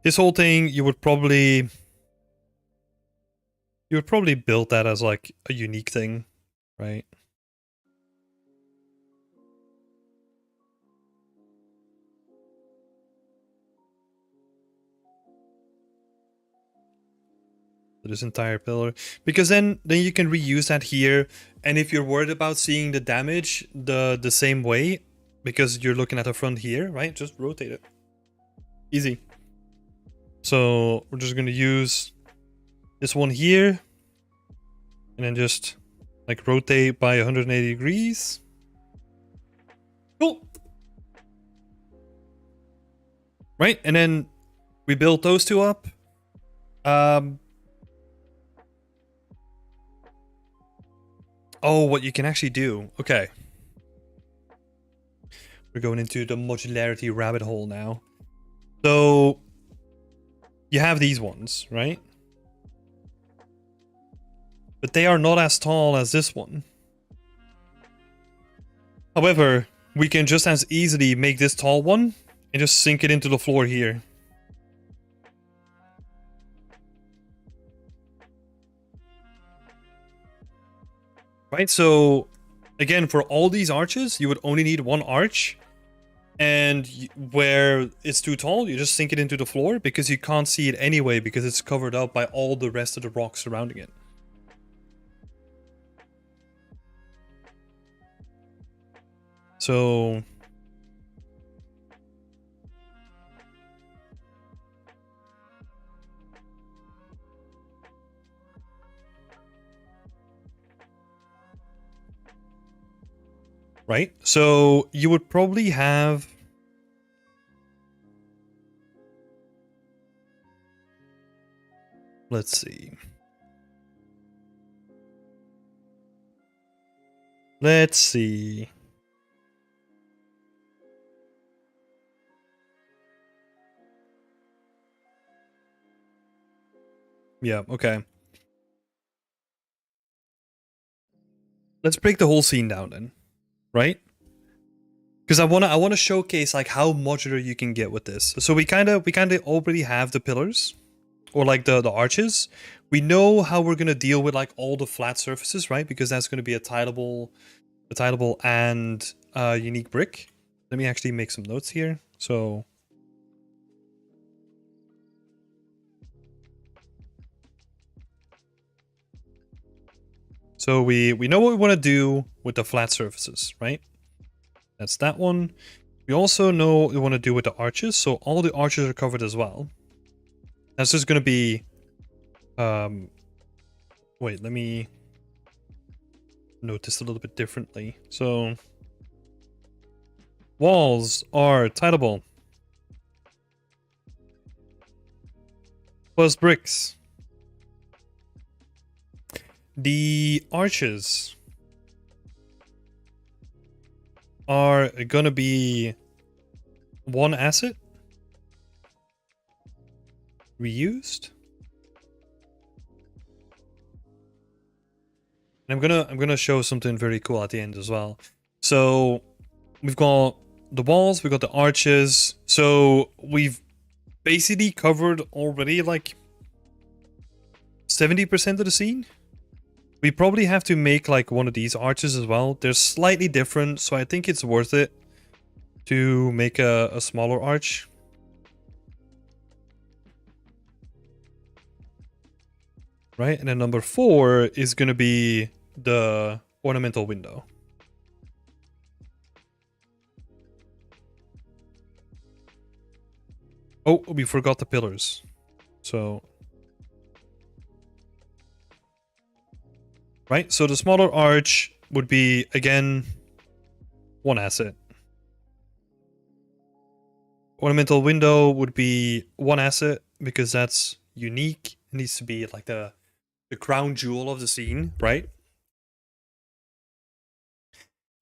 This whole thing, you would probably build that as like a unique thing, right? This entire pillar, because then you can reuse that here. And if you're worried about seeing the damage the same way, because you're looking at the front here, right? Just rotate it. Easy. So we're just gonna use this one here, and then just like rotate by 180 degrees. Cool. Right, and then we build those two up. Oh, what you can actually do. Okay. We're going into the modularity rabbit hole now. So you have these ones, right? But they are not as tall as this one. However, we can just as easily make this tall one and just sink it into the floor here. Right, so again, for all these arches, you would only need one arch. And where it's too tall, you just sink it into the floor because you can't see it anyway because it's covered up by all the rest of the rocks surrounding it. So right, so you would probably have let's see. Let's see. Yeah, okay. Let's break the whole scene down then, right? Because I wanna showcase like how modular you can get with this. So we kinda already have the pillars, or like the arches. We know how we're gonna deal with like all the flat surfaces, right? Because that's gonna be a tileable and unique brick. Let me actually make some notes here. So we know what we want to do with the flat surfaces, right? That's that one. We also know what we want to do with the arches, so all the arches are covered as well. That's just going to be... wait, let me note this a little bit differently. So walls are tileable. Plus bricks. The arches are gonna be one asset reused. And I'm gonna show something very cool at the end as well. So we've got the walls, we've got the arches. So we've basically covered already like 70% of the scene. We probably have to make like one of these arches as well. They're slightly different, so I think it's worth it to make a smaller arch. Right, and then number 4 is going to be the ornamental window. Oh, we forgot the pillars. So right? So the smaller arch would be, again, one asset. Ornamental window would be one asset because that's unique. It needs to be like the crown jewel of the scene, right?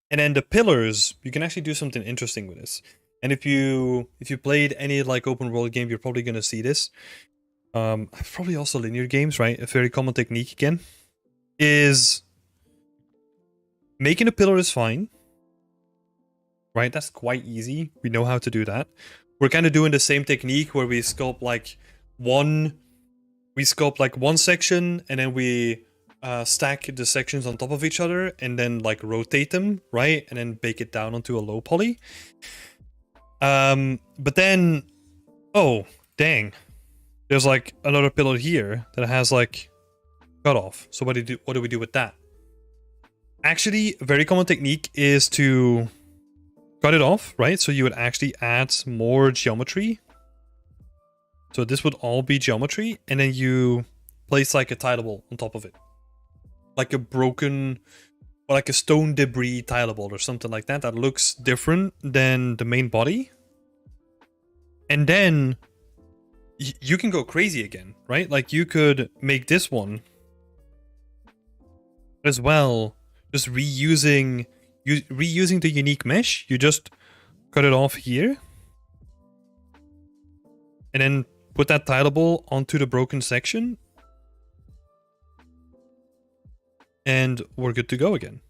And then the pillars, you can actually do something interesting with this. And if you played any like open world game, you're probably gonna see this. Probably also linear games, right? A very common technique again is making a pillar is fine, right? That's quite easy. We know how to do that. We're kind of doing the same technique where we sculpt like one section and then we stack the sections on top of each other and then like rotate them, right? And then bake it down onto a low poly. But then, oh, dang. There's like another pillar here that has like cut off. So what do we do with that? Actually, a very common technique is to cut it off, right? So you would actually add more geometry. So this would all be geometry, and then you place like a tileable on top of it. Like a broken, or like a stone debris tileable or something like that looks different than the main body. And then you can go crazy again, right? Like you could make this one as well, just reusing the unique mesh. You just cut it off here and then put that tileable onto the broken section and we're good to go again.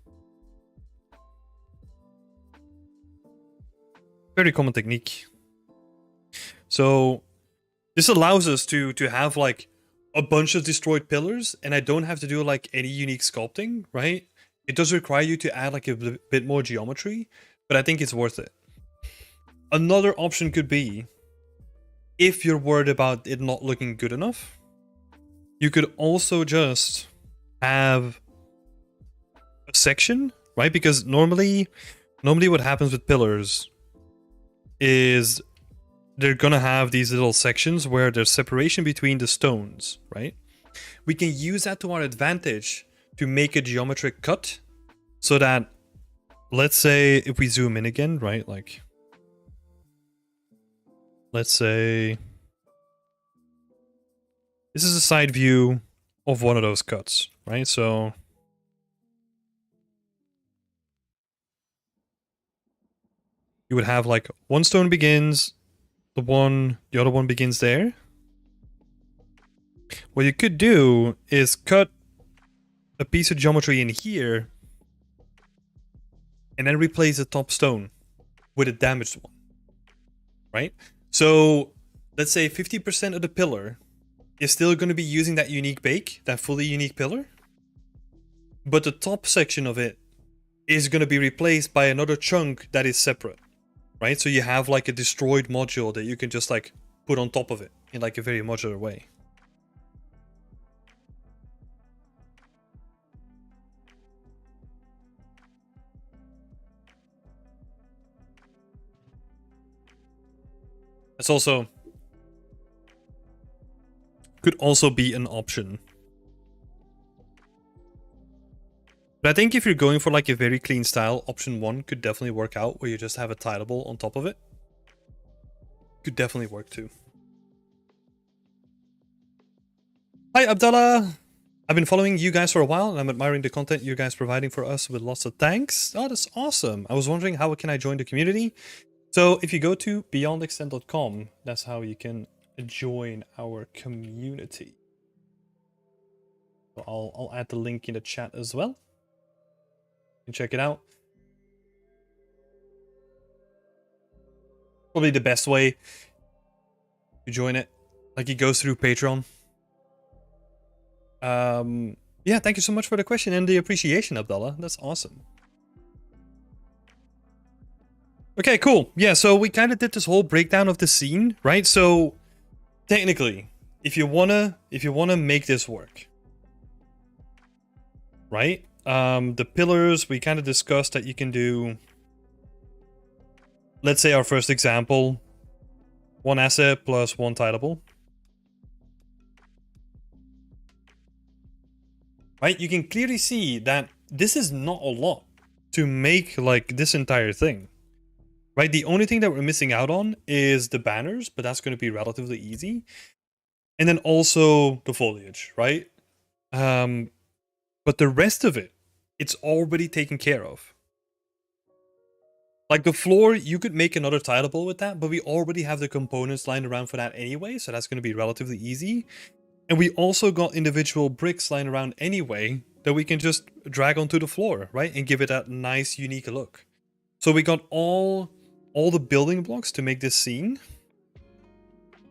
Very common technique. So this allows us to have like a bunch of destroyed pillars, and I don't have to do like any unique sculpting, right? It does require you to add like a bit more geometry, but I think it's worth it. Another option could be, if you're worried about it not looking good enough, you could also just have a section, right? Because normally what happens with pillars is they're gonna have these little sections where there's separation between the stones, right? We can use that to our advantage to make a geometric cut so that, let's say if we zoom in again, right? Like, let's say this is a side view of one of those cuts, right? So you would have like one stone begins, the other one begins there. What you could do is cut a piece of geometry in here and then replace the top stone with a damaged one, right? So let's say 50% of the pillar is still going to be using that unique bake, that fully unique pillar, but the top section of it is going to be replaced by another chunk that is separate, right? So you have like a destroyed module that you can just like put on top of it in like a very modular way. That's also could also be an option. But I think if you're going for like a very clean style, option 1 could definitely work out, where you just have a tileable on top of it. Could definitely work too. Hi Abdallah! I've been following you guys for a while, and I'm admiring the content you guys providing for us with lots of thanks. Oh, that's awesome. I was wondering, how can I join the community? So if you go to beyondextend.com, that's how you can join our community. So I'll add the link in the chat as well. You can check it out. Probably the best way to join it. Like, it goes through Patreon. Yeah, thank you so much for the question and the appreciation, Abdallah. That's awesome. Okay, cool. Yeah, so we kind of did this whole breakdown of the scene, right? So technically, if you wanna make this work, right? The pillars, we kind of discussed that you can do, let's say our first example, one asset plus one tileable. right? You can clearly see that this is not a lot to make like this entire thing, right? The only thing that we're missing out on is the banners, but that's going to be relatively easy. And then also the foliage, right? Um, but the rest of it, it's already taken care of. Like the floor, you could make another tileable with that, but we already have the components lying around for that anyway, so that's going to be relatively easy. And we also got individual bricks lying around anyway that we can just drag onto the floor, right? And give it that nice, unique look. So we got all the building blocks to make this scene.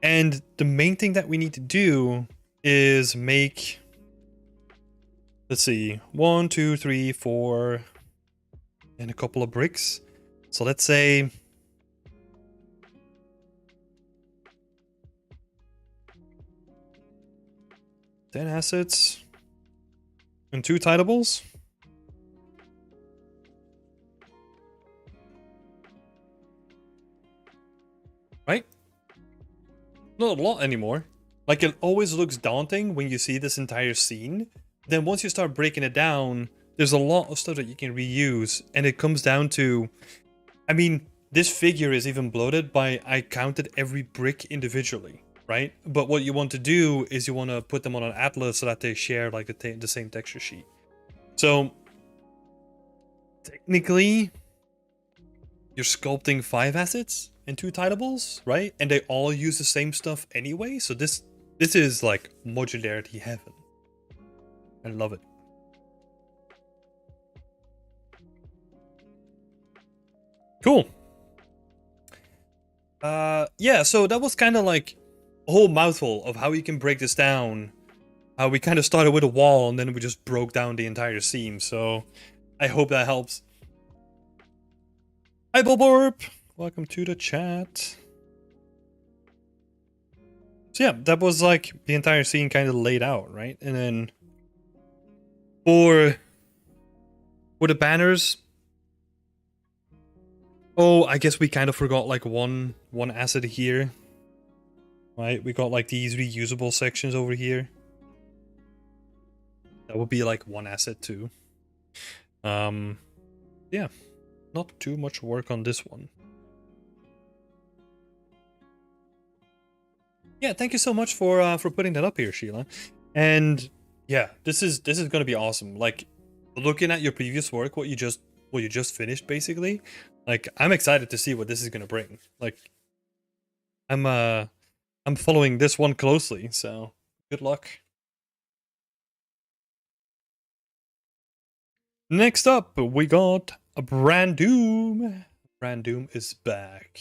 And the main thing that we need to do is make, let's see, 1, 2, 3, 4, and a couple of bricks. So let's say 10 assets and 2 tileables. Right? Not a lot anymore. Like, it always looks daunting when you see this entire scene. Then once you start breaking it down, there's a lot of stuff that you can reuse. And it comes down to, I mean, this figure is even bloated by I counted every brick individually, right? But what you want to do is you want to put them on an atlas so that they share like the same texture sheet. So technically, you're sculpting 5 assets and 2 tileables, right? And they all use the same stuff anyway. So this is like modularity heaven. I love it. Cool. Yeah, so that was kind of like a whole mouthful of how you can break this down. How we kind of started with a wall and then we just broke down the entire seam. So I hope that helps. Hi, Bulborp. Welcome to the chat. So yeah, that was like the entire scene kind of laid out, right? And then for the banners, oh, I guess we kind of forgot like one asset here, right? We got like these reusable sections over here. That would be like 1 asset too. Yeah, not too much work on this one. Yeah, thank you so much for putting that up here, Sheila. And yeah, this is gonna be awesome. Like, looking at your previous work, what you just finished, basically. Like, I'm excited to see what this is gonna bring. Like, I'm following this one closely, so good luck. Next up, we got a Brandoom. Brandoom is back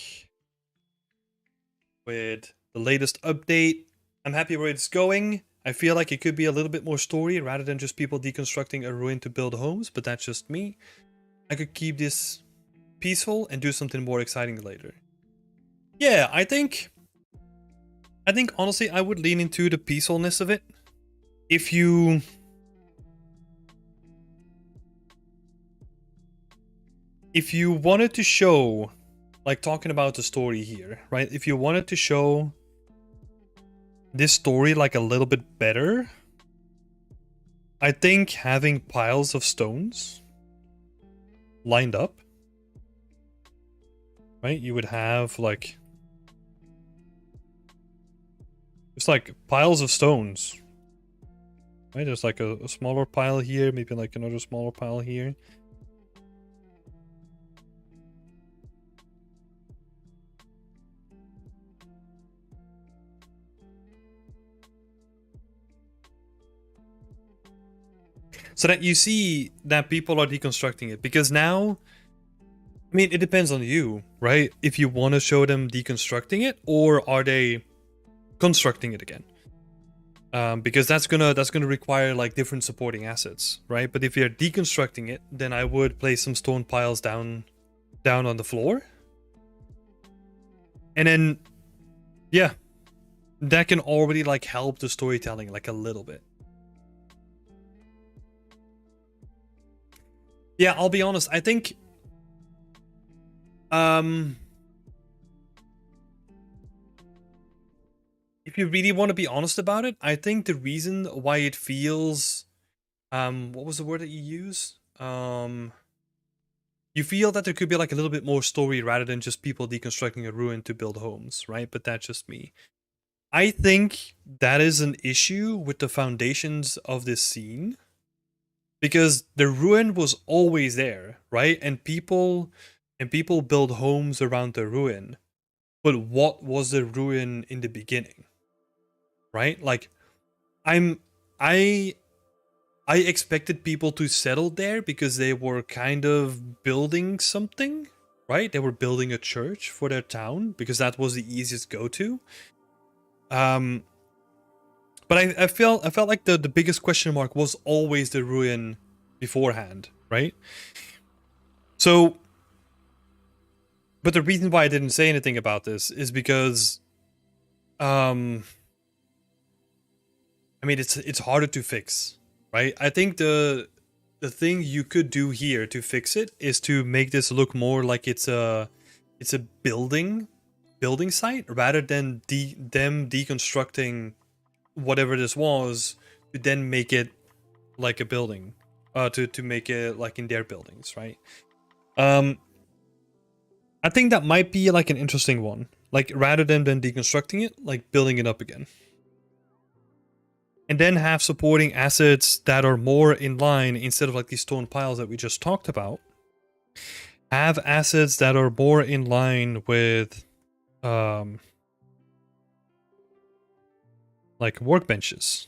with the latest update. I'm happy where it's going. I feel like it could be a little bit more story rather than just people deconstructing a ruin to build homes, but that's just me. I could keep this peaceful and do something more exciting later. Yeah, I think honestly I would lean into the peacefulness of it. If you wanted to show, like, talking about the story here, right? If you wanted to show this story like a little bit better, I think having piles of stones lined up, right? You would have like just like piles of stones, right? There's like a smaller pile here, maybe like another smaller pile here. So that you see that people are deconstructing it. Because now, I mean, it depends on you, right? If you want to show them deconstructing it, or are they constructing it again? Because that's gonna require like different supporting assets, right? But if you're deconstructing it, then I would place some stone piles down on the floor, and then yeah, that can already like help the storytelling like a little bit. Yeah, I'll be honest. I think if you really want to be honest about it, I think the reason why it feels what was the word that you use? You feel that there could be like a little bit more story rather than just people deconstructing a ruin to build homes, right? But that's just me. I think that is an issue with the foundations of this scene because the ruin was always there, right? And people build homes around the ruin. But what was the ruin in the beginning? Right? Like I'm I I expected people to settle there because they were kind of building something, right? They were building a church for their town because that was the easiest go to. Um but I felt like the biggest question mark was always the ruin beforehand, right? So but the reason why I didn't say anything about this is because um I mean it's harder to fix, right? I think the thing you could do here to fix it is to make this look more like it's a building site rather than them deconstructing whatever this was to then make it like a building to make it like in their buildings, right? um I think that might be like an interesting one, like rather than deconstructing it, like building it up again, and then have supporting assets that are more in line instead of like these stone piles that we just talked about. Have assets that are more in line with um like workbenches.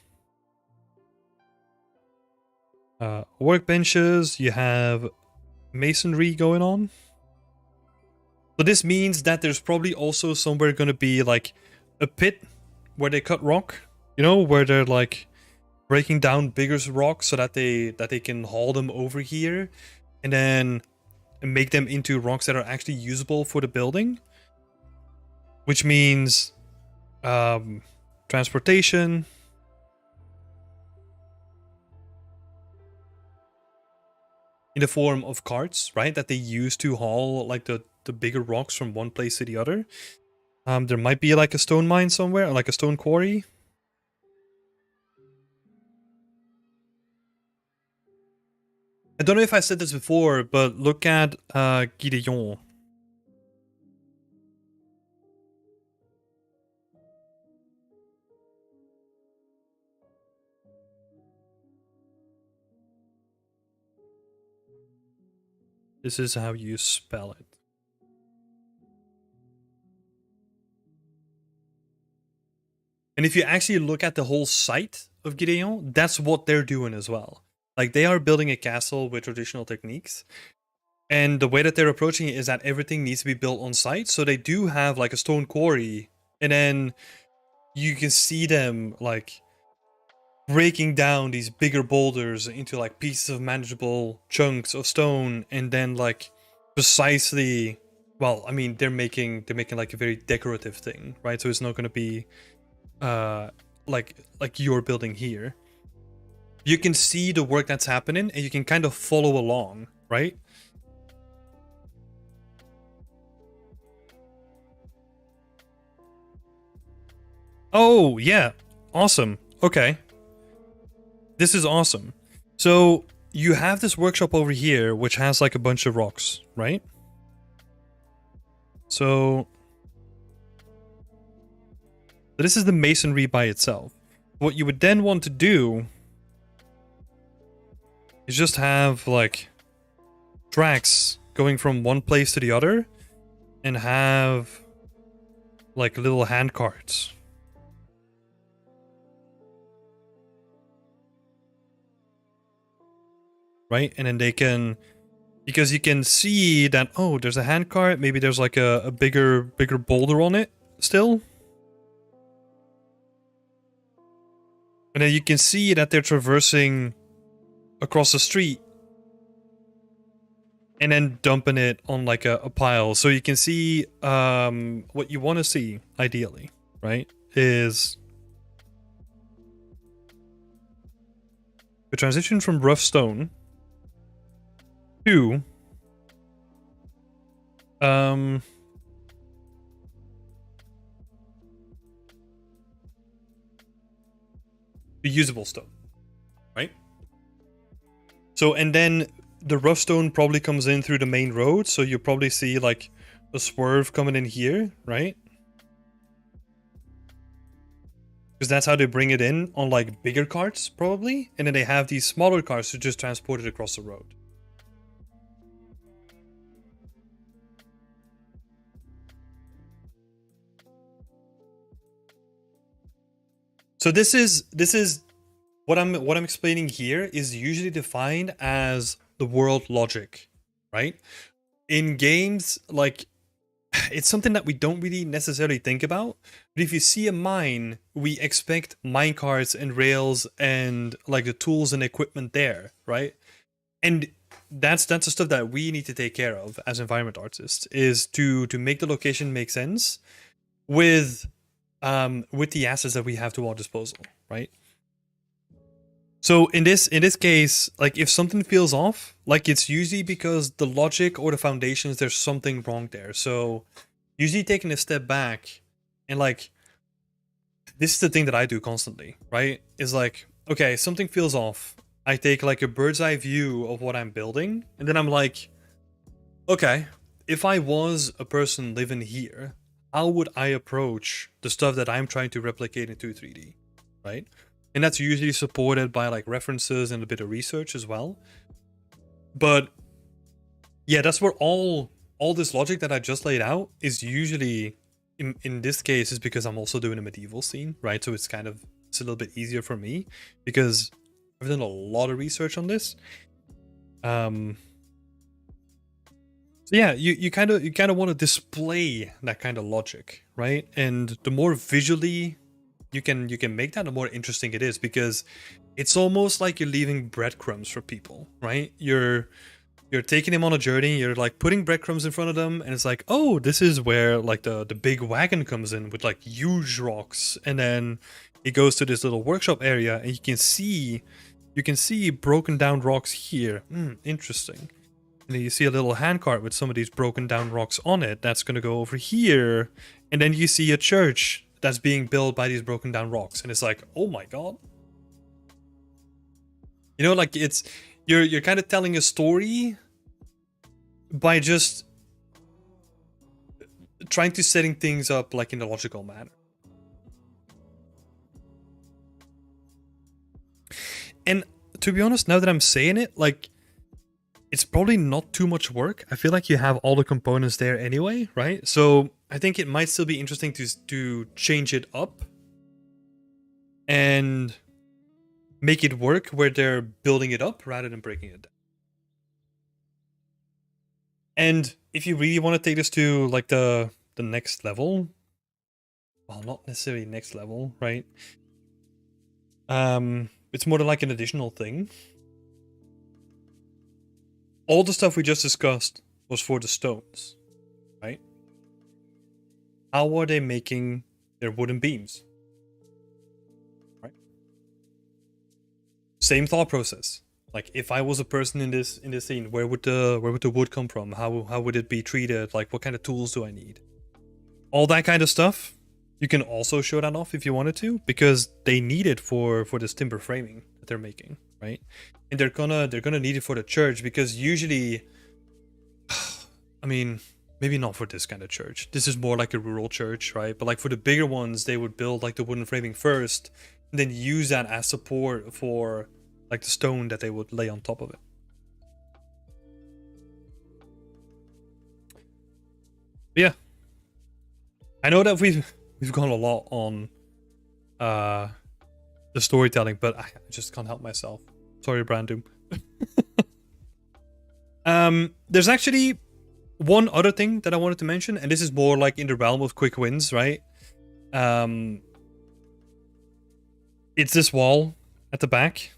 Workbenches, you have masonry going on. So this means that there's probably also somewhere going to be like a pit where they cut rock, where they're like breaking down bigger rocks so that they can haul them over here and then make them into rocks that are actually usable for the building, which means transportation. In the form of carts, right? That they use to haul like the bigger rocks from one place to the other. There might be like a stone mine somewhere, or like a stone quarry. I don't know if I said this before, but look at Gideon. This is how you spell it. And if you actually look at the whole site of Gideon, that's what they're doing as well. Like they are building a castle with traditional techniques. And the way that they're approaching it is that everything needs to be built on site. So they do have like a stone quarry. And then you can see them like breaking down these bigger boulders into like pieces of manageable chunks of stone, and then like precisely, well, I mean they're making like a very decorative thing, right? So it's not going to be uh like you're building here. You can see the work that's happening and you can kind of follow along, right? Oh yeah, awesome. Okay, this is awesome. So you have this workshop over here which has like a bunch of rocks, right? So this is the masonry by itself. What you would then want to do is just have like tracks going from one place to the other and have like little hand carts. Right? And then they can, because you can see that, oh, there's a hand cart, maybe there's like a bigger boulder on it still. And then you can see that they're traversing across the street and then dumping it on like a pile. So you can see what you want to see, ideally, right? Is the transition from rough stone to usable stone, right? So, and then the rough stone probably comes in through the main road. So you probably see like a swerve coming in here, right? Because that's how they bring it in on like bigger carts, probably. And then they have these smaller cars to just transport it across the road. So this is what I'm explaining here is usually defined as the world logic, right? In games, like it's something that we don't really necessarily think about. But if you see a mine, we expect minecarts and rails and like the tools and equipment there, right? And that's the stuff that we need to take care of as environment artists, is to make the location make sense with the assets that we have to our disposal, right? So in this case, like if something feels off, like it's usually because the logic or the foundations, there's something wrong there. So usually taking a step back and like, this is the thing that I do constantly, right? Is like, okay, something feels off. I take like a bird's eye view of what I'm building, and then I'm like, okay, if I was a person living here, how would I approach the stuff that I'm trying to replicate into 3D, right? And that's usually supported by like references and a bit of research as well. But yeah, that's where all this logic that I just laid out is usually, in this case, is because I'm also doing a medieval scene, right? So it's a little bit easier for me because I've done a lot of research on this. So yeah, you kind of want to display that kind of logic, right? And the more visually you can make that, the more interesting it is, because it's almost like you're leaving breadcrumbs for people, right? You're taking them on a journey, you're like putting breadcrumbs in front of them, and it's like, oh, this is where like the big wagon comes in with like huge rocks, and then it goes to this little workshop area, and you can see broken down rocks here. Interesting. And then you see a little handcart with some of these broken down rocks on it. That's going to go over here. And then you see a church that's being built by these broken down rocks. And it's like, oh my god. You know, like it's, you're kind of telling a story by just trying to setting things up like in a logical manner. And to be honest, now that I'm saying it, like, it's probably not too much work. I feel like you have all the components there anyway, right? So I think it might still be interesting to change it up and make it work where they're building it up rather than breaking it down. And if you really want to take this to like the next level, well, not necessarily next level, right? It's more like an additional thing. All the stuff we just discussed was for the stones, right? How are they making their wooden beams? Right? Same thought process. Like, if I was a person in this scene, where would the wood come from? How would it be treated? Like, what kind of tools do I need? All that kind of stuff. You can also show that off if you wanted to, because they need it for this timber framing that they're making, right? And they're gonna need it for the church, because usually, I mean, maybe not for this kind of church. This is more like a rural church, right? But like for the bigger ones, they would build like the wooden framing first, and then use that as support for like the stone that they would lay on top of it. But yeah, I know that we've gone a lot on the storytelling, but I just can't help myself. Sorry, Brandon. There's actually one other thing that I wanted to mention, and this is more like in the realm of quick wins, right? It's this wall at the back.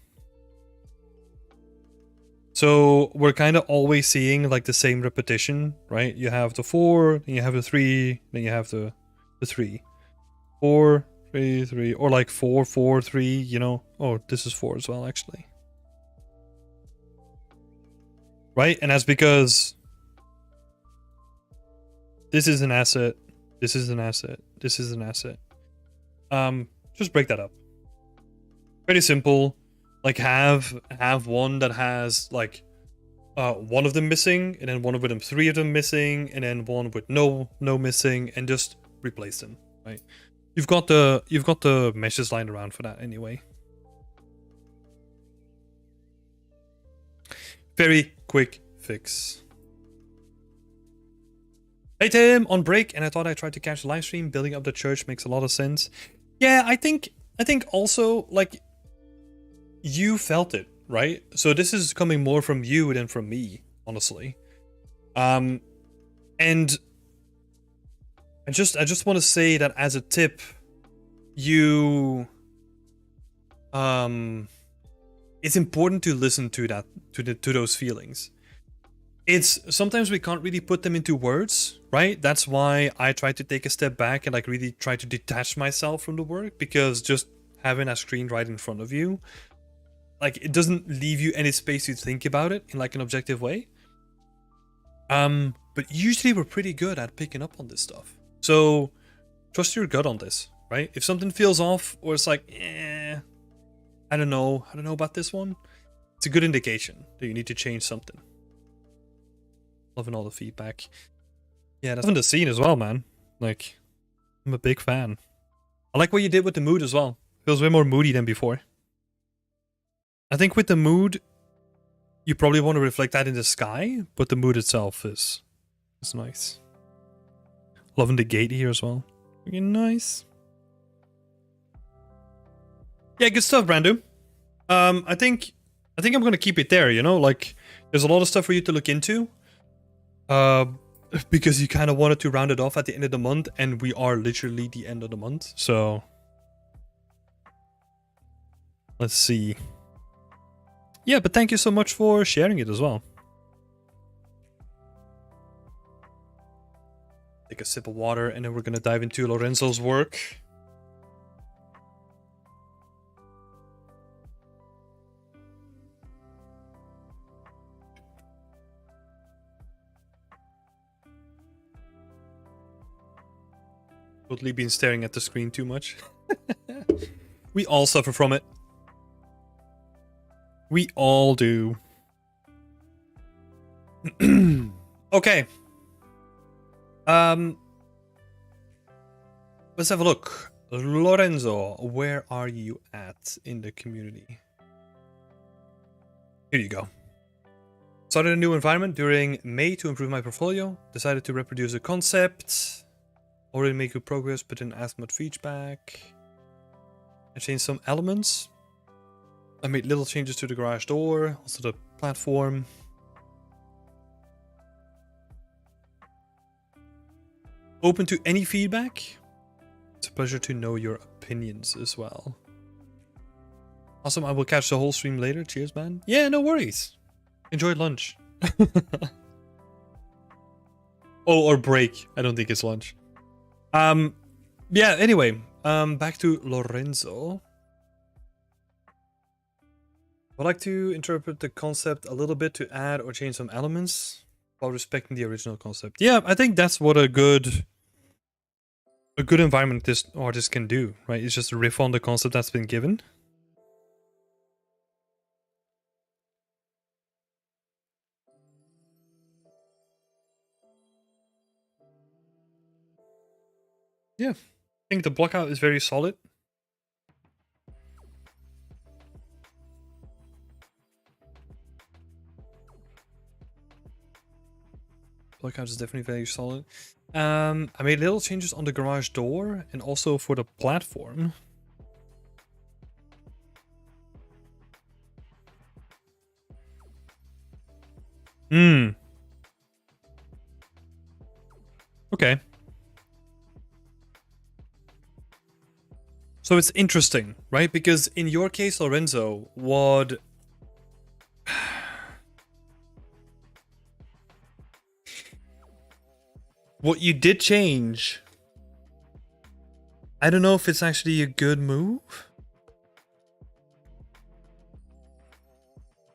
So we're kind of always seeing like the same repetition, right? You have the 4, then you have the 3, then you have the 3. 4, 3, 3, or like 4, 4, 3, you know? Oh, this is 4 as well, actually. Right? And that's because this is an asset, this is an asset, this is an asset. Just break that up. Pretty simple. Like have one that has like one of them missing, and then one of them, three of them missing, and then one with no missing, and just replace them. Right? You've got the meshes lying around for that anyway. Very quick fix. Hey Tim, on break, and I thought I tried to catch the live stream. Building up the church makes a lot of sense. Yeah, I think also like you felt it, right? So this is coming more from you than from me, honestly. And I just want to say that as a tip, you it's important to listen to that, to those feelings. It's sometimes we can't really put them into words, right? That's why I try to take a step back and like really try to detach myself from the work, because just having a screen right in front of you, like it doesn't leave you any space to think about it in like an objective way. But usually we're pretty good at picking up on this stuff. So trust your gut on this, right? If something feels off or it's like, I don't know about this one, it's a good indication that you need to change something. Loving all the feedback. Yeah, that's in the scene as well, man. Like, I'm a big fan. I like what you did with the mood as well. Feels way more moody than before. I think with the mood, you probably want to reflect that in the sky, but the mood itself is nice. Loving the gate here as well. Looking nice. Yeah, good stuff, Brandu. I think I'm gonna keep it there, you know? Like, there's a lot of stuff for you to look into. Because you kind of wanted to round it off at the end of the month, and we are literally the end of the month, so let's see. Yeah, but thank you so much for sharing it as well. Take a sip of water, and then we're gonna dive into Lorenzo's work. Totally been staring at the screen too much. We all suffer from it. We all do. Okay. Let's have a look. Lorenzo, where are you at in the community? Here you go. Started a new environment during May to improve my portfolio. Decided to reproduce a concept. Already make good progress, but didn't ask much feedback. I changed some elements. I made little changes to the garage door, also the platform. Open to any feedback. It's a pleasure to know your opinions as well. Awesome, I will catch the whole stream later. Cheers, man. Yeah, no worries. Enjoy lunch. Oh, or break. I don't think it's lunch. Yeah, anyway, back to Lorenzo. I'd like to interpret the concept a little bit to add or change some elements while respecting the original concept. Yeah, I think that's what a good environment this artist can do, right? It's just riff on the concept that's been given. Yeah, I think the blockout is very solid. Blockout is definitely very solid. I made little changes on the garage door and also for the platform. Okay. So it's interesting, right? Because in your case, Lorenzo, what you did change, I don't know if it's actually a good move.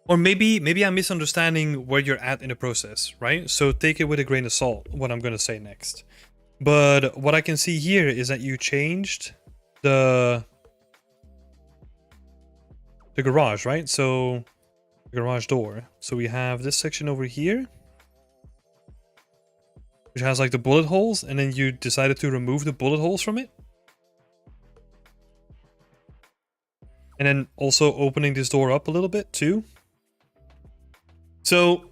Or maybe I'm misunderstanding where you're at in the process, right? So take it with a grain of salt, what I'm going to say next. But what I can see here is that you changed the the garage, right? So the garage door. So we have this section over here, which has like the bullet holes, and then you decided to remove the bullet holes from it. And then also opening this door up a little bit too. So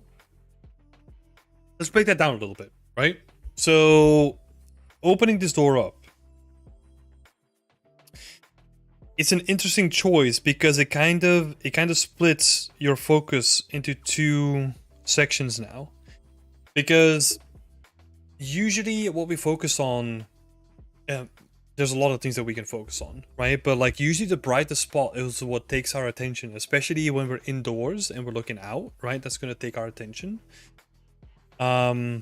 let's break that down a little bit, right? So opening this door up, it's an interesting choice because it kind of splits your focus into two sections now. Because usually what we focus on, there's a lot of things that we can focus on, right? But like usually the brightest spot is what takes our attention, especially when we're indoors and we're looking out, right? That's going to take our attention. Oh,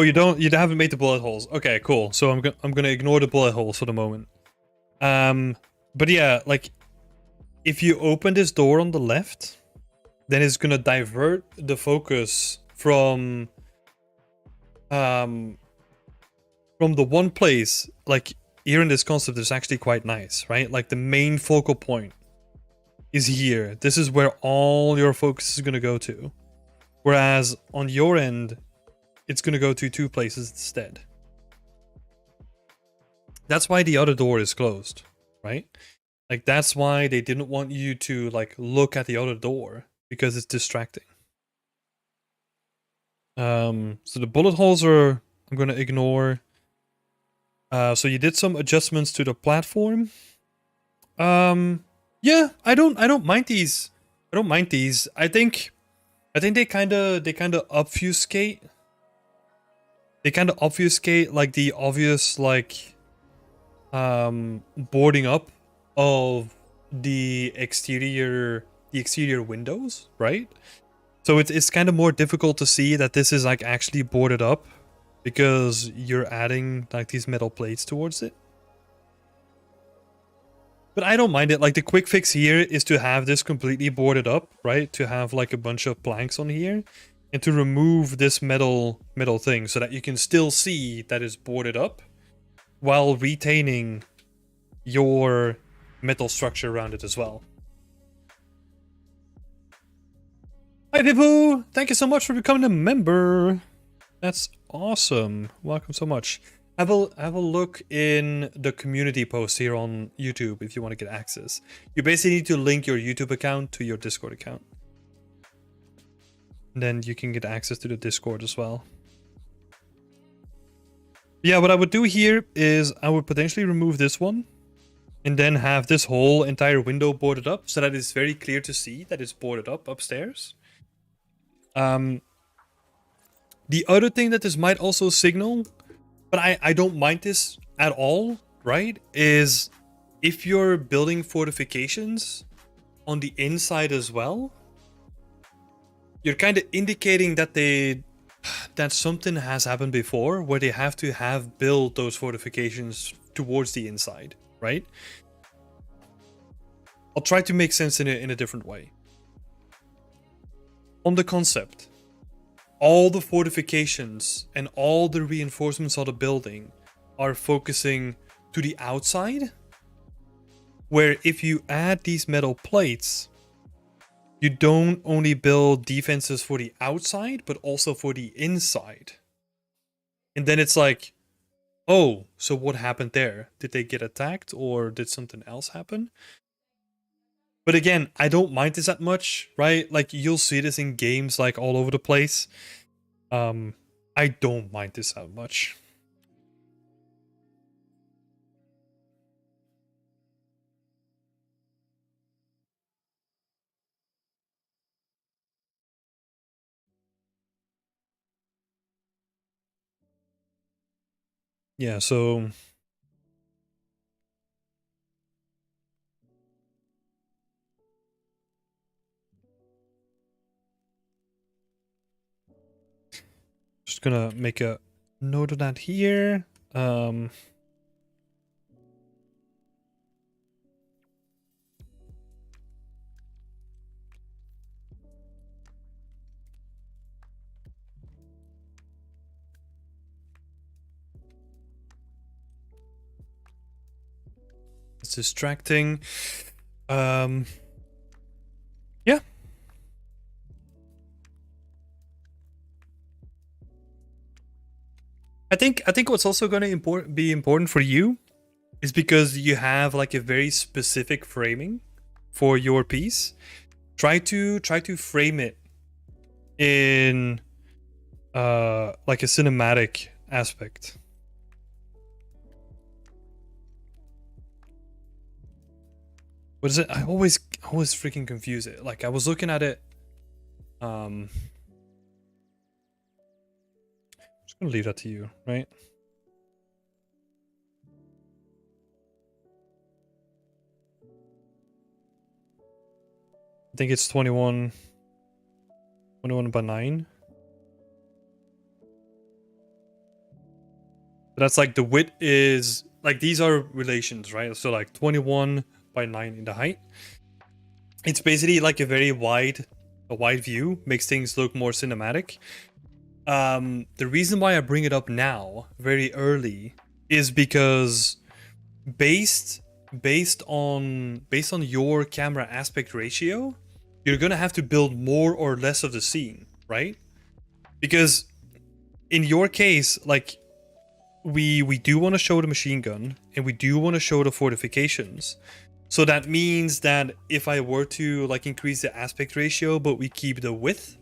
you haven't made the bullet holes. Okay, cool. So I'm gonna ignore the bullet holes for the moment. But yeah, like if you open this door on the left, then it's gonna divert the focus from the one place. Like here in this concept is actually quite nice, right? Like the main focal point is here. This is where all your focus is gonna go to. Whereas on your end, it's gonna go to two places instead. That's why the other door is closed, right? Like that's why they didn't want you to like look at the other door because it's distracting. So the bullet holes are I'm gonna ignore. So you did some adjustments to the platform. Yeah, I don't mind these. I don't mind these. I think they kind of obfuscate. They kind of obfuscate like the obvious like boarding up of the exterior windows, right? So it's kind of more difficult to see that this is like actually boarded up because you're adding like these metal plates towards it. But I don't mind it. Like the quick fix here is to have this completely boarded up, right? To have like a bunch of planks on here and to remove this metal thing so that you can still see that it's boarded up while retaining your metal structure around it as well. Hi Vipu! Thank you so much for becoming a member. That's awesome. Welcome so much. Have a look in the community post here on YouTube if you want to get access. You basically need to link your YouTube account to your Discord account. And then you can get access to the Discord as well. Yeah, what I would do here is I would potentially remove this one and then have this whole entire window boarded up so that it's very clear to see that it's boarded up upstairs. The other thing that this might also signal, but I don't mind this at all, right, is if you're building fortifications on the inside as well, you're kind of indicating that that something has happened before where they have to have built those fortifications towards the inside, right? I'll try to make sense in a different way. On the concept, all the fortifications and all the reinforcements of the building are focusing to the outside, where if you add these metal plates, you don't only build defenses for the outside, but also for the inside. And then it's like, oh, so what happened there? Did they get attacked or did something else happen? But again, I don't mind this that much, right? Like you'll see this in games like all over the place. I don't mind this that much. Yeah, so just gonna make a note of that here. It's distracting. Yeah. I think what's also going to be important for you is because you have like a very specific framing for your piece. Try to frame it in like a cinematic aspect. What is it? I always freaking confuse it. Like I was looking at it. Just gonna leave that to you, right? I think it's 21 by 9. But that's like the width is like these are relations, right? So like 21 by 9 in the height. It's basically like a very wide view, makes things look more cinematic. The reason why I bring it up now, very early, is because based on your camera aspect ratio, you're gonna have to build more or less of the scene, right? Because in your case, like we do want to show the machine gun and we do want to show the fortifications. So that means that if I were to like increase the aspect ratio but we keep the width,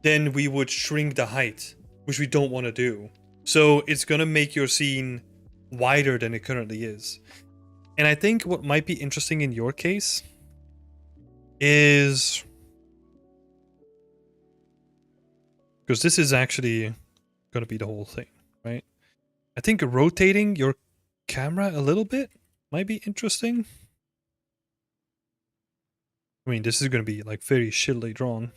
then we would shrink the height, which we don't want to do. So it's gonna make your scene wider than it currently is. And I think what might be interesting in your case is, because this is actually gonna be the whole thing, right? I think rotating your camera a little bit might be interesting. I mean, this is gonna be like very shittily drawn.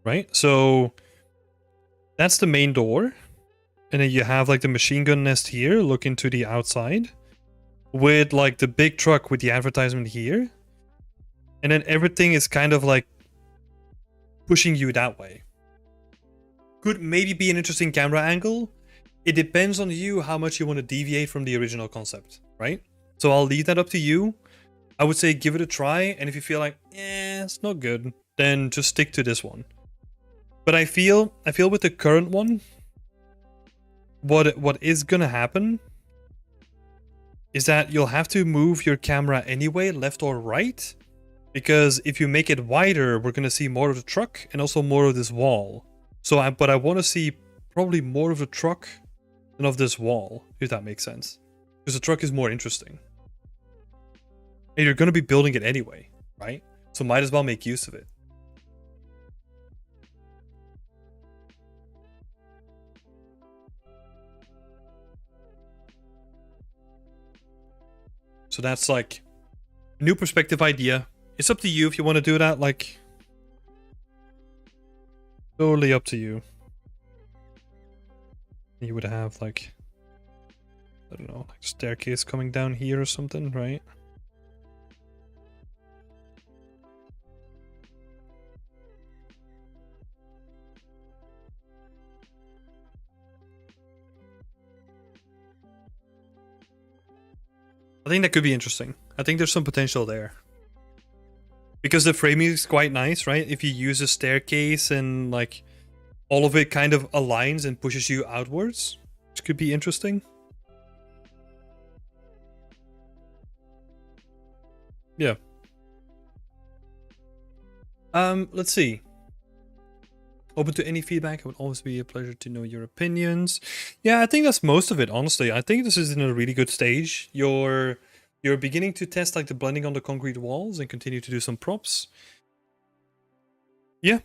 Right? So that's the main door. And then you have like the machine gun nest here, looking to the outside. With like the big truck with the advertisement here. And then everything is kind of like pushing you that way. Could maybe be an interesting camera angle. It depends on you how much you want to deviate from the original concept, right? So I'll leave that up to you. I would say give it a try, and if you feel like, it's not good, then just stick to this one. But I feel with the current one, what is gonna happen is that you'll have to move your camera anyway, left or right, because if you make it wider, we're gonna see more of the truck and also more of this wall. So, but I want to see probably more of the truck than of this wall, if that makes sense, because the truck is more interesting. And you're gonna be building it anyway, right? So might as well make use of it. So that's like new perspective idea. It's up to you if you want to do that, like totally up to you. You would have like, I don't know, like a staircase coming down here or something, right? I think that could be interesting. I think there's some potential there. Because the framing is quite nice, right? If you use a staircase and like all of it kind of aligns and pushes you outwards, which could be interesting. Yeah. Let's see. Open to any feedback. It would always be a pleasure to know your opinions. Yeah, I think that's most of it, honestly. I think this is in a really good stage. You're beginning to test like the blending on the concrete walls and continue to do some props. Yeah.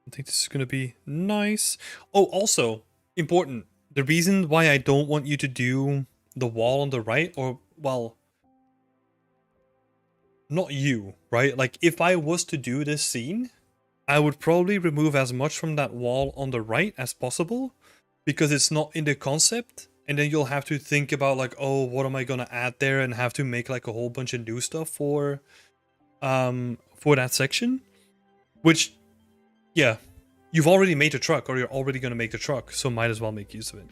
I think this is going to be nice. Oh, also, important. The reason why I don't want you to do the wall on the right, or, well, not you, right? Like, if I was to do this scene, I would probably remove as much from that wall on the right as possible, because it's not in the concept, and then you'll have to think about like, oh, what am I gonna add there, and have to make like a whole bunch of new stuff for that section. Which, yeah, you've already made the truck, or you're already gonna make the truck, so might as well make use of it.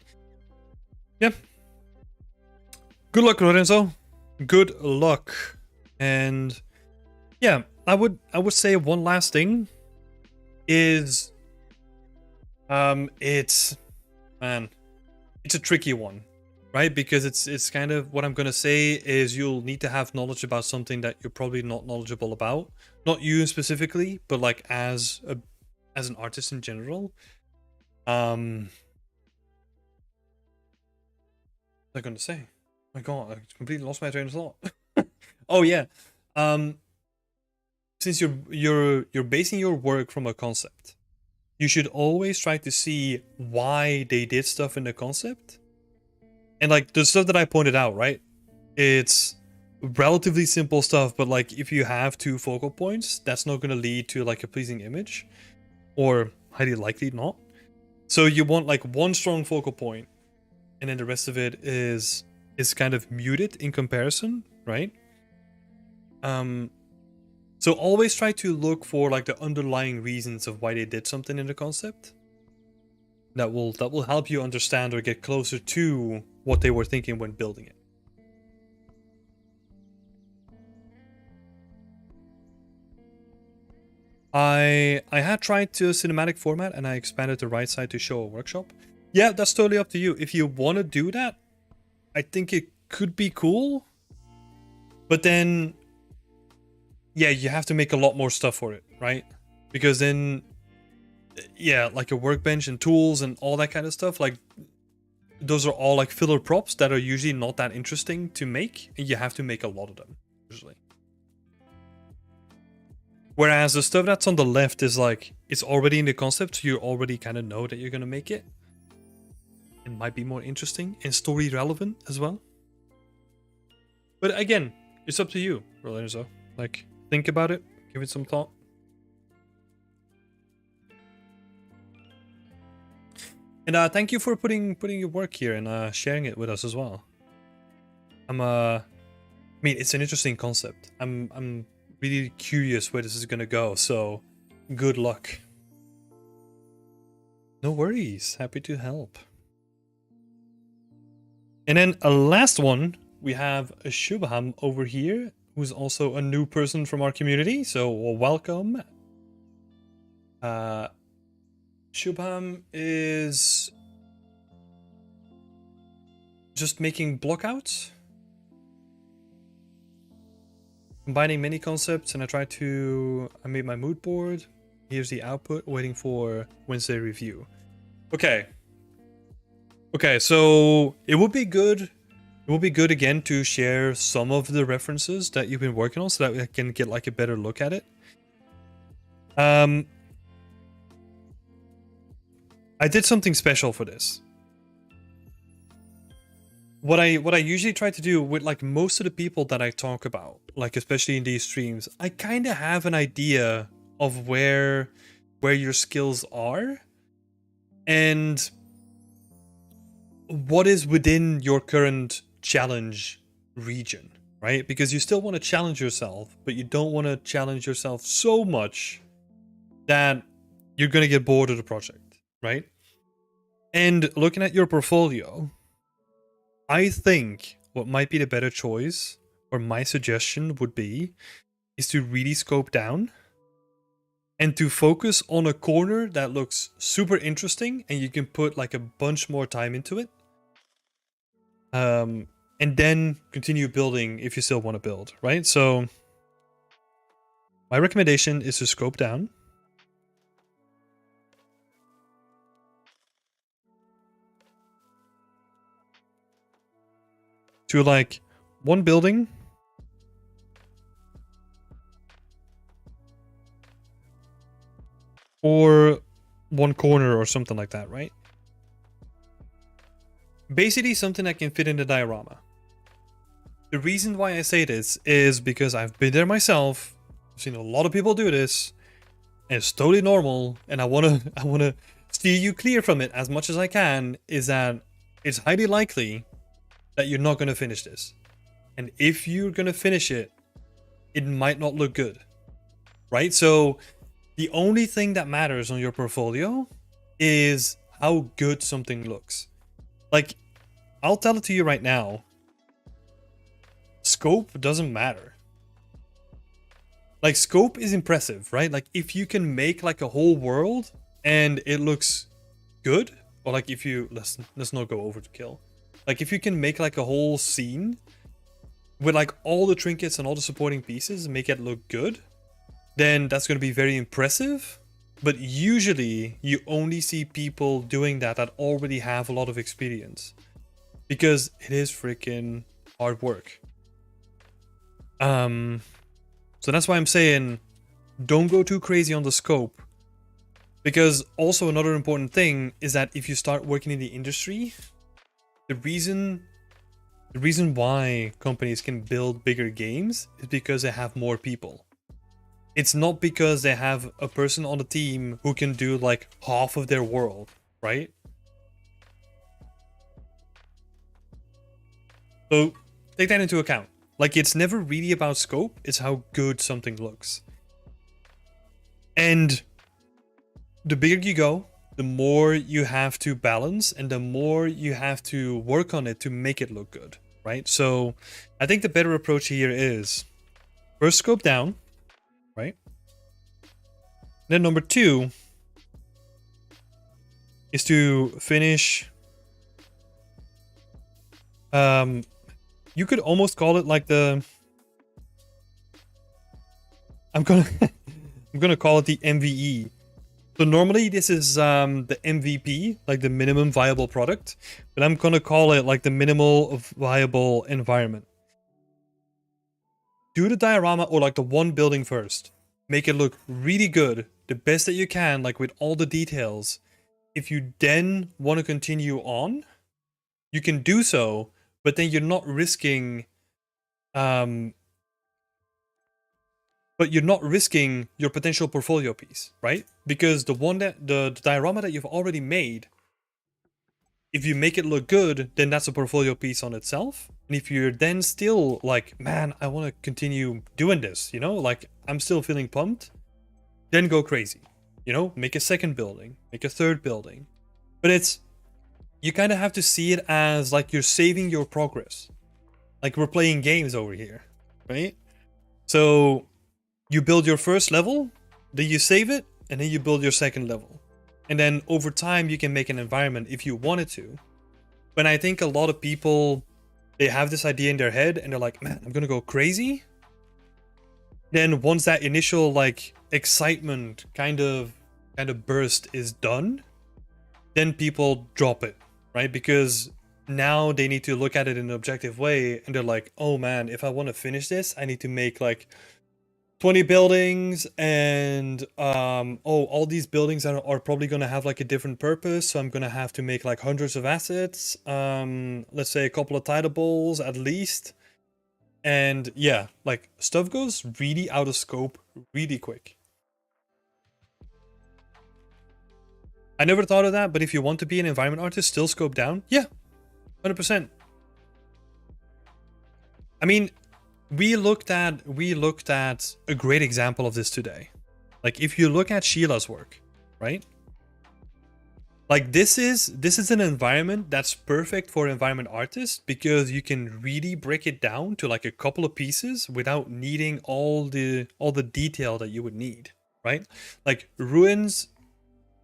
Yeah. Good luck, Lorenzo. Good luck. And yeah, I would say one last thing is it's a tricky one, right? Because it's kind of what I'm gonna say is you'll need to have knowledge about something that you're probably not knowledgeable about. Not you specifically, but like as an artist in general. What was I gonna say? My god, I completely lost my train of thought. Oh yeah. Since you're basing your work from a concept, you should always try to see why they did stuff in the concept. And like the stuff that I pointed out, right? It's relatively simple stuff, but like if you have 2 focal points, that's not gonna lead to like a pleasing image, or highly likely not. So you want like one strong focal point, and then the rest of it is kind of muted in comparison, right? So always try to look for like the underlying reasons of why they did something in the concept. That will help you understand or get closer to what they were thinking when building it. I had tried to cinematic format, and I expanded the right side to show a workshop. Yeah, that's totally up to you. If you want to do that, I think it could be cool. But then, yeah, you have to make a lot more stuff for it, right? Because then, yeah, like a workbench and tools and all that kind of stuff, like those are all like filler props that are usually not that interesting to make, and you have to make a lot of them usually. Whereas the stuff that's on the left is like, it's already in the concept, so you already kind of know that you're gonna make it. It might be more interesting and story relevant as well. But again, it's up to you, Lorenzo. Like, think about it, give it some thought. And thank you for putting your work here and sharing it with us as well. I mean, it's an interesting concept. I'm really curious where this is gonna go, so good luck. No worries, happy to help. And then a last one, we have a Shivam over here, who's also a new person from our community, so welcome. Shivam is just making blockouts, combining many concepts, and I made my mood board. Here's the output, waiting for Wednesday review. Okay, so it would be good again to share some of the references that you've been working on, so that we can get like a better look at it. I did something special for this. What I usually try to do with like most of the people that I talk about, like especially in these streams, I kind of have an idea of where your skills are and what is within your current challenge region, right? Because you still want to challenge yourself, but you don't want to challenge yourself so much that you're going to get bored of the project, right? And looking at your portfolio, I think what might be the better choice, or my suggestion would be, is to really scope down and to focus on a corner that looks super interesting and you can put like a bunch more time into it. And then continue building if you still want to build, right? So my recommendation is to scope down. To like one building or one corner or something like that, right? Basically something that can fit in the diorama. The reason why I say this is because I've been there myself. I've seen a lot of people do this, and it's totally normal, and I wanna steer you clear from it as much as I can, is that it's highly likely that you're not going to finish this. And if you're going to finish it, it might not look good, right? So the only thing that matters on your portfolio is how good something looks. Like, I'll tell it to you right now. Scope doesn't matter. Like, scope is impressive, right? Like, if you can make like a whole world and it looks good, or like if you let's not go over to kill. Like, if you can make like a whole scene with like all the trinkets and all the supporting pieces and make it look good, then that's going to be very impressive. But usually you only see people doing that already have a lot of experience, because it is freaking hard work. So that's why I'm saying don't go too crazy on the scope. Because also another important thing is that if you start working in the industry, the reason why companies can build bigger games is because they have more people. It's not because they have a person on the team who can do like half of their world, right? So take that into account. Like, it's never really about scope, it's how good something looks. And the bigger you go, the more you have to balance and the more you have to work on it to make it look good, right? So I think the better approach here is first scope down, right? Then number 2 is to finish. You could almost call it like the. I'm gonna call it the MVE. So normally this is the MVP, like the minimum viable product, but I'm gonna call it like the minimal viable environment. Do the diorama or like the one building first. Make it look really good, the best that you can, like with all the details. If you then want to continue on, you can do so, but then you're not risking your potential portfolio piece, right? Because the diorama that you've already made, if you make it look good, then that's a portfolio piece on itself. And if you're then still like, man, I want to continue doing this, you know, like I'm still feeling pumped, then go crazy, you know, make a second building, make a third building. But you kind of have to see it as like you're saving your progress. Like we're playing games over here, right? So you build your first level, then you save it, and then you build your second level. And then over time, you can make an environment if you wanted to. But I think a lot of people, they have this idea in their head and they're like, man, I'm gonna go crazy. Then once that initial like excitement kind of burst is done, then people drop it, right? Because now they need to look at it in an objective way and they're like, oh man, if I want to finish this, I need to make like 20 buildings and all these buildings are probably going to have like a different purpose, so I'm going to have to make like hundreds of assets, let's say a couple of tidables at least. And yeah, like stuff goes really out of scope really quick. I never thought of that, but if you want to be an environment artist, still scope down. Yeah, 100%. I mean, we looked at a great example of this today. Like if you look at Sheila's work, right? Like this is an environment that's perfect for environment artists because you can really break it down to like a couple of pieces without needing all the detail that you would need, right? Like ruins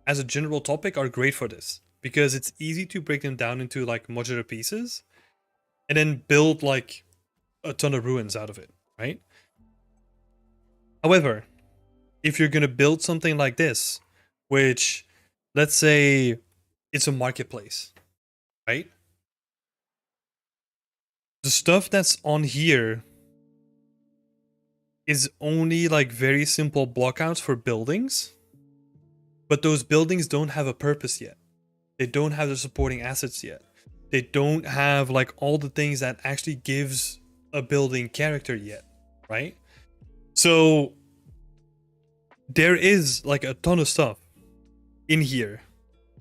as a general topic are great for this because it's easy to break them down into like modular pieces and then build like a ton of ruins out of it, right? However, if you're going to build something like this, which let's say it's a marketplace, right? The stuff that's on here is only like very simple blockouts for buildings, but those buildings don't have a purpose yet. They don't have the supporting assets yet. They don't have like all the things that actually gives a building character yet, right? So there is like a ton of stuff in here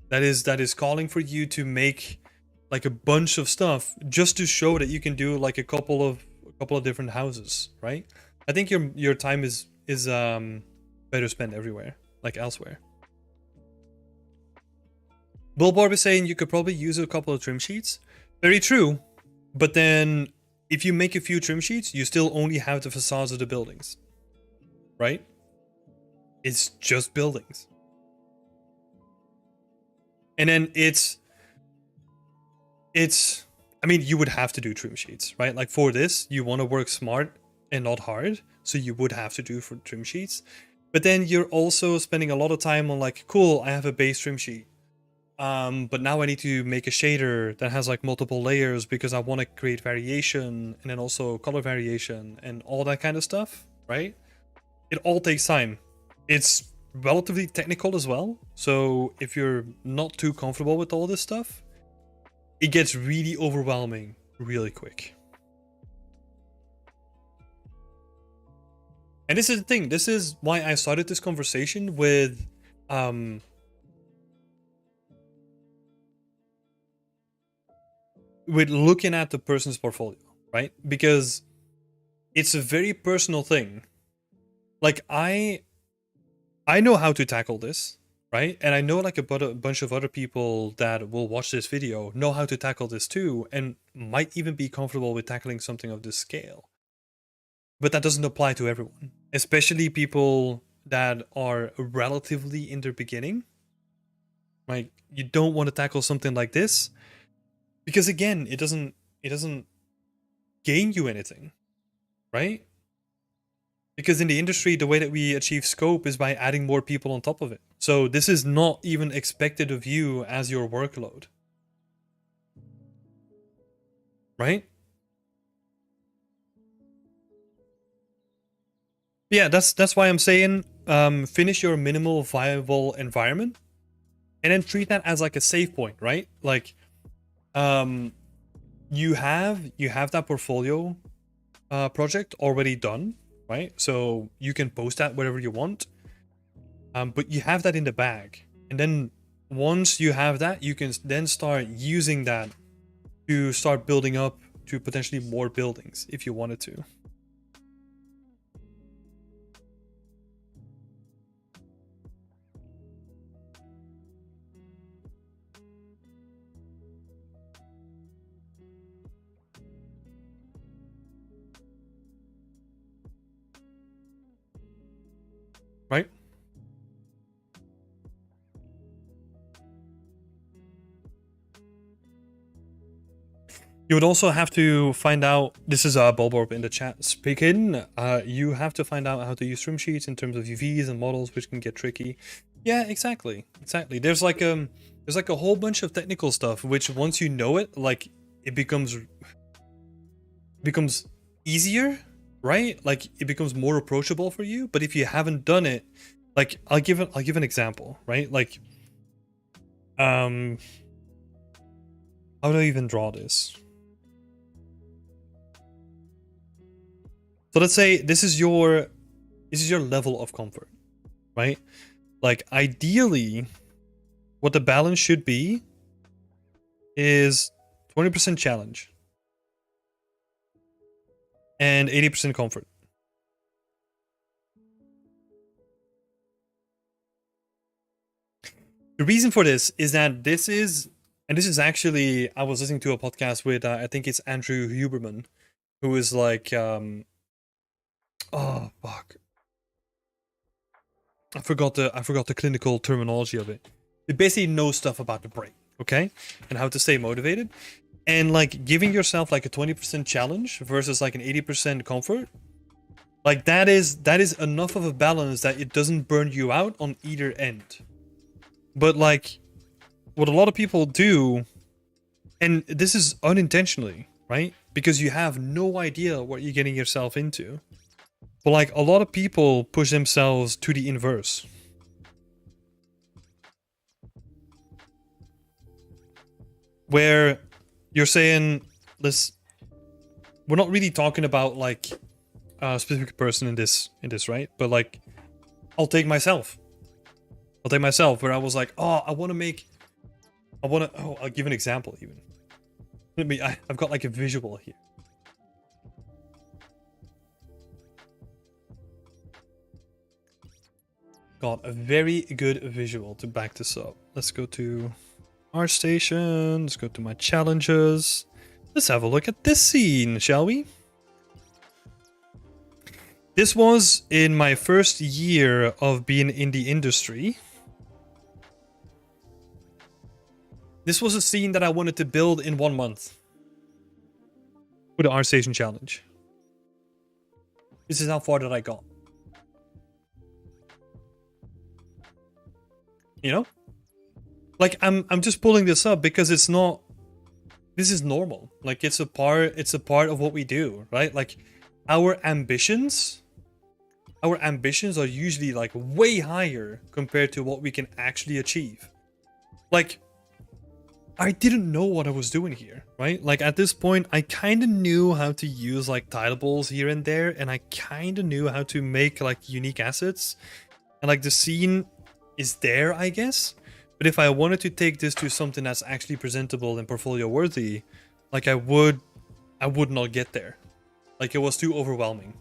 that is calling for you to make like a bunch of stuff just to show that you can do like a couple of different houses, right? I think your time is better spent everywhere, like elsewhere. Bullborb is saying you could probably use a couple of trim sheets. Very true, but then if you make a few trim sheets, you still only have the facades of the buildings, right? It's just buildings. And then it's I mean, you would have to do trim sheets, right? Like for this, you want to work smart and not hard, so you would have to do for trim sheets. But then you're also spending a lot of time on like, cool, I have a base trim sheet. But now I need to make a shader that has like multiple layers because I want to create variation and then also color variation and all that kind of stuff, right? It all takes time. It's relatively technical as well. So if you're not too comfortable with all this stuff, it gets really overwhelming really quick. And this is the thing. This is why I started this conversation with looking at the person's portfolio, right? Because it's a very personal thing. Like I know how to tackle this, right? And I know like a bunch of other people that will watch this video know how to tackle this too, and might even be comfortable with tackling something of this scale. But that doesn't apply to everyone, especially people that are relatively in their beginning. Like you don't want to tackle something like this because again, it doesn't gain you anything, right? Because in the industry, the way that we achieve scope is by adding more people on top of it. So this is not even expected of you as your workload, right? Yeah, that's why I'm saying finish your minimal viable environment and then treat that as like a save point, right? Like you have that portfolio project already done, right? So you can post that wherever you want, but you have that in the bag, and then once you have that, you can then start using that to start building up to potentially more buildings if you wanted to. Right? You would also have to find out, this is Bulborb in the chat speaking, you have to find out how to use trim sheets in terms of UVs and models, which can get tricky. Yeah, exactly. There's like a whole bunch of technical stuff, which once you know it, like it becomes easier, right? Like it becomes more approachable for you. But if you haven't done it, like I'll give an example, right? Like how do I even draw this? So let's say this is your level of comfort, right? Like ideally, what the balance should be is 20% challenge and 80% comfort. The reason for this is that this is actually, I was listening to a podcast with, I think it's Andrew Huberman, who is like, oh fuck, I forgot the clinical terminology of it. It basically knows stuff about the brain, okay, and how to stay motivated, and like giving yourself like a 20% challenge versus like an 80% comfort, like that is enough of a balance that it doesn't burn you out on either end. But like what a lot of people do, and this is unintentionally, right? Because you have no idea what you're getting yourself into. But like a lot of people push themselves to the inverse. Where you're saying, we're not really talking about like a specific person in this, right? But like, I'll take myself where I was like, oh, I'll give an example even. I've got like a visual here. Got a very good visual to back this up. Let's go to our station. Let's go to my challenges. Let's have a look at this scene, shall we? This was in my first year of being in the industry. This was a scene that I wanted to build in 1 month with the art station challenge. This is how far that I got. You know? Like I'm just pulling this up because it's not, this is normal. Like it's a part of what we do, right? Like our ambitions are usually like way higher compared to what we can actually achieve. Like I didn't know what I was doing here, right? Like at this point, I kind of knew how to use like tilables here and there, and I kind of knew how to make like unique assets. And like the scene is there, I guess. But if I wanted to take this to something that's actually presentable and portfolio worthy, like I would not get there. Like it was too overwhelming.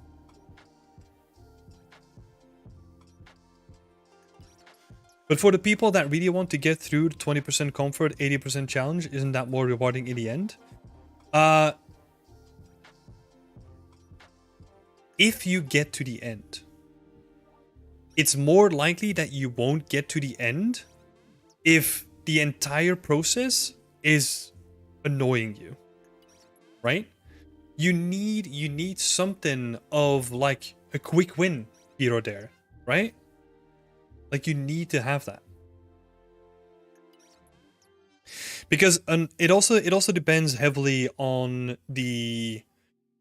But for the people that really want to get through the 20% comfort, 80% challenge, isn't that more rewarding in the end? If you get to the end, it's more likely that you won't get to the end if the entire process is annoying you, right? You need something of like a quick win here or there, right? Like you need to have that. Because it also depends heavily on the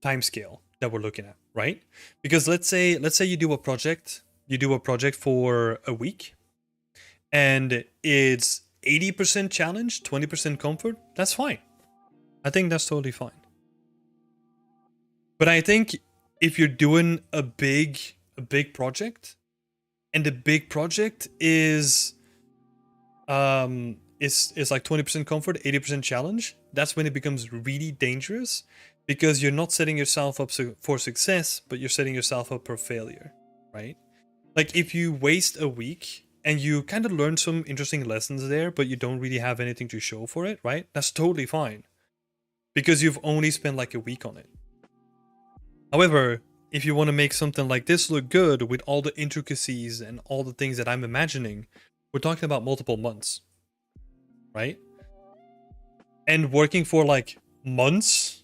time scale that we're looking at, right? Because let's say you do a project for a week and it's 80% challenge, 20% comfort, that's fine. I think that's totally fine. But I think if you're doing a big project, and the big project is like 20% comfort, 80% challenge, that's when it becomes really dangerous, because you're not setting yourself up for success, but you're setting yourself up for failure, right? Like if you waste a week and you kind of learn some interesting lessons there, but you don't really have anything to show for it, right? That's totally fine, because you've only spent like a week on it. However, if you want to make something like this look good with all the intricacies and all the things that I'm imagining, we're talking about multiple months, right? And working for like months,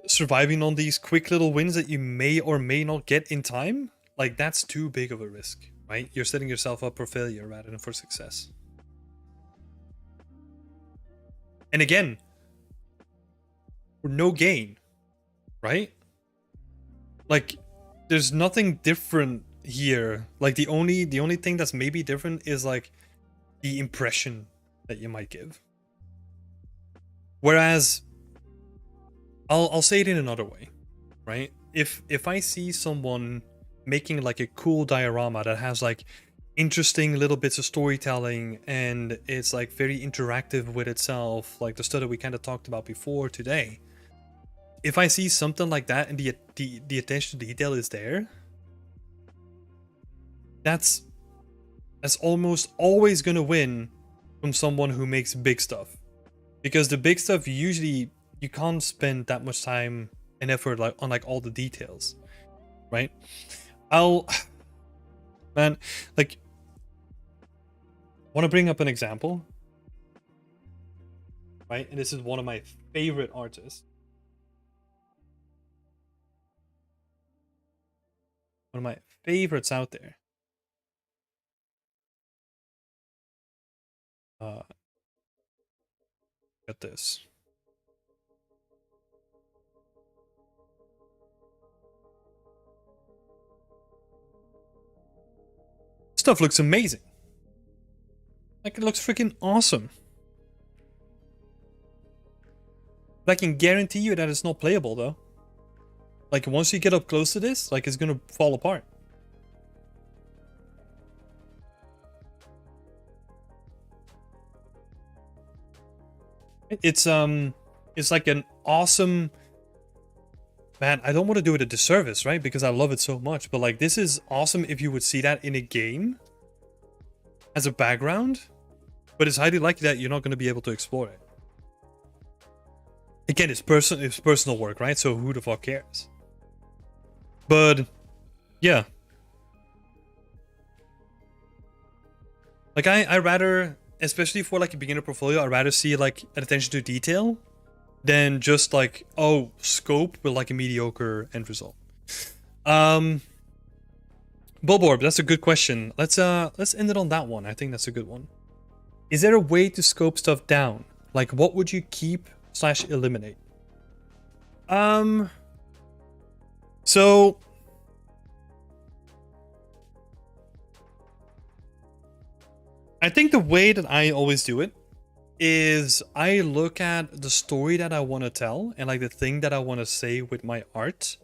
surviving on these quick little wins that you may or may not get in time, like that's too big of a risk, right? You're setting yourself up for failure rather than for success. And again, for no gain, right? Like there's nothing different here. Like the only thing that's maybe different is like the impression that you might give. Whereas I'll say it in another way, right? If I see someone making like a cool diorama that has like interesting little bits of storytelling and it's like very interactive with itself, like the stuff that we kind of talked about before today, if I see something like that and the attention to detail is there, that's almost always gonna win from someone who makes big stuff. Because the big stuff, usually you can't spend that much time and effort like on like all the details, right? Man, like, want to bring up an example, right? And this is one of my favorite artists. One of my favorites out there. Get this. Stuff looks amazing. Like it looks freaking awesome. But I can guarantee you that it's not playable though. Like once you get up close to this, like it's gonna fall apart. It's is like an awesome, man, I don't want to do it a disservice, right? Because I love it so much. But like, this is awesome if you would see that in a game as a background. But it's highly likely that you're not going to be able to explore it. Again, it's personal work, right? So who the fuck cares? But yeah. Like I rather, especially for like a beginner portfolio, I'd rather see like an attention to detail than just like, oh, scope with like a mediocre end result. Bulborb, that's a good question. Let's end it on that one. I think that's a good one. Is there a way to scope stuff down? Like, what would you keep / eliminate? So I think the way that I always do it is I look at the story that I want to tell and like the thing that I want to say with my art,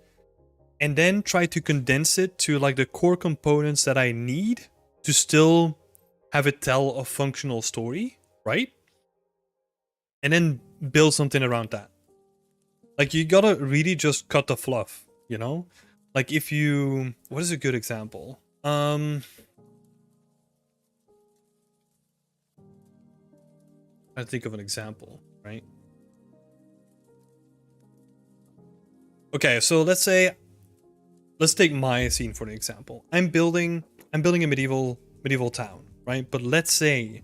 and then try to condense it to like the core components that I need to still have it tell a functional story, right? And then build something around that. Like, you gotta really just cut the fluff, you know? Like, if you... What is a good example? I think of an example, right? Okay, so let's take my scene for an example. I'm building a medieval town, right? But let's say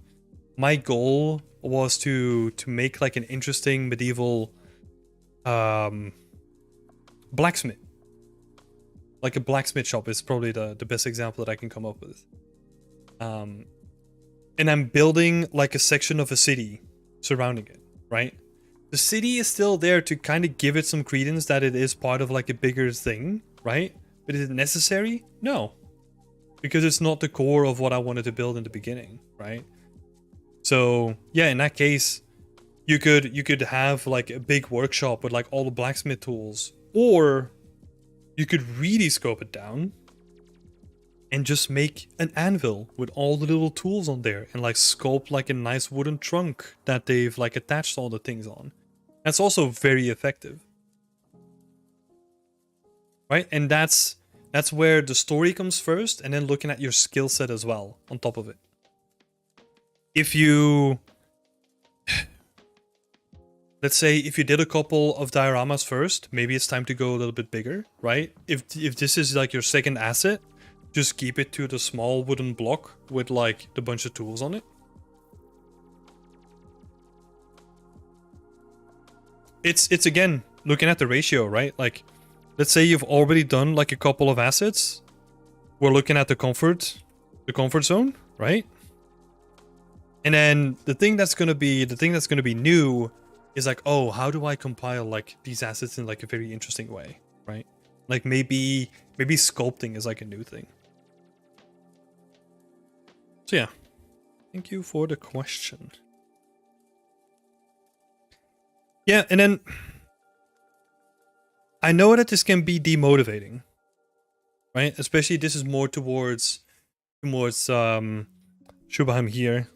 my goal was to make like an interesting medieval blacksmith. Like a blacksmith shop is probably the best example that I can come up with. And I'm building like a section of a city surrounding it, right? The city is still there to kind of give it some credence that it is part of like a bigger thing, right? But is it necessary? No. Because it's not the core of what I wanted to build in the beginning, right? So yeah, in that case, you could have like a big workshop with like all the blacksmith tools, or you could really scope it down and just make an anvil with all the little tools on there and like sculpt like a nice wooden trunk that they've like attached all the things on. That's also very effective, right? And that's where the story comes first, and then looking at your skill set as well on top of it. If you, let's say if you did a couple of dioramas first, maybe it's time to go a little bit bigger, right? If this is like your second asset, just keep it to the small wooden block with like the bunch of tools on it. It's again looking at the ratio, right? Like, let's say you've already done like a couple of assets. We're looking at the comfort zone, right? And then the thing that's gonna be new is like, oh, how do I compile like these assets in like a very interesting way, right? Like maybe sculpting is like a new thing. So yeah, thank you for the question. Yeah, and then I know that this can be demotivating, right? Especially this is more towards Shubham here.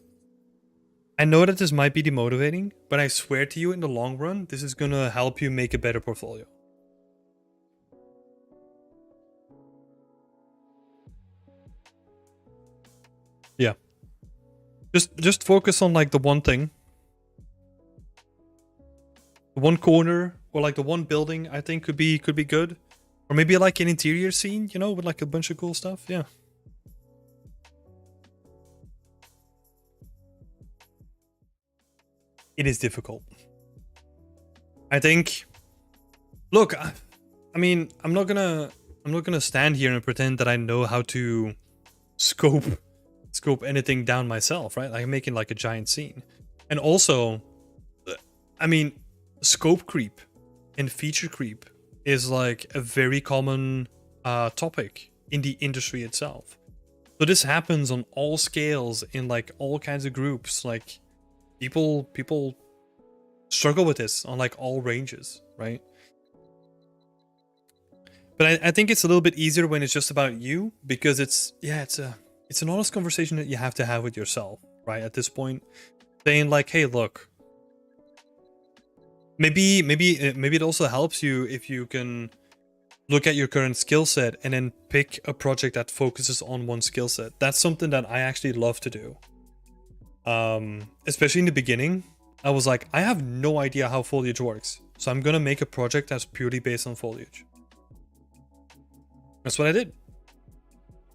I know that this might be demotivating, but I swear to you, in the long run, this is gonna help you make a better portfolio. Yeah. Just focus on like the one thing. The one corner or like the one building I think could be good. Or maybe like an interior scene, you know, with like a bunch of cool stuff. Yeah. It is difficult. I think, look, I mean, I'm not gonna stand here and pretend that I know how to scope anything down myself, right? Like I'm making like a giant scene. And also, I mean, scope creep and feature creep is like a very common topic in the industry itself. So this happens on all scales in like all kinds of groups. Like people struggle with this on like all ranges, right? But I think it's a little bit easier when it's just about you, because it's an honest conversation that you have to have with yourself, right? At this point, saying like, hey, look, maybe it also helps you if you can look at your current skill set and then pick a project that focuses on one skill set. That's something that I actually love to do. Especially in the beginning, I was like, I have no idea how foliage works, so I'm gonna make a project that's purely based on foliage. That's what I did.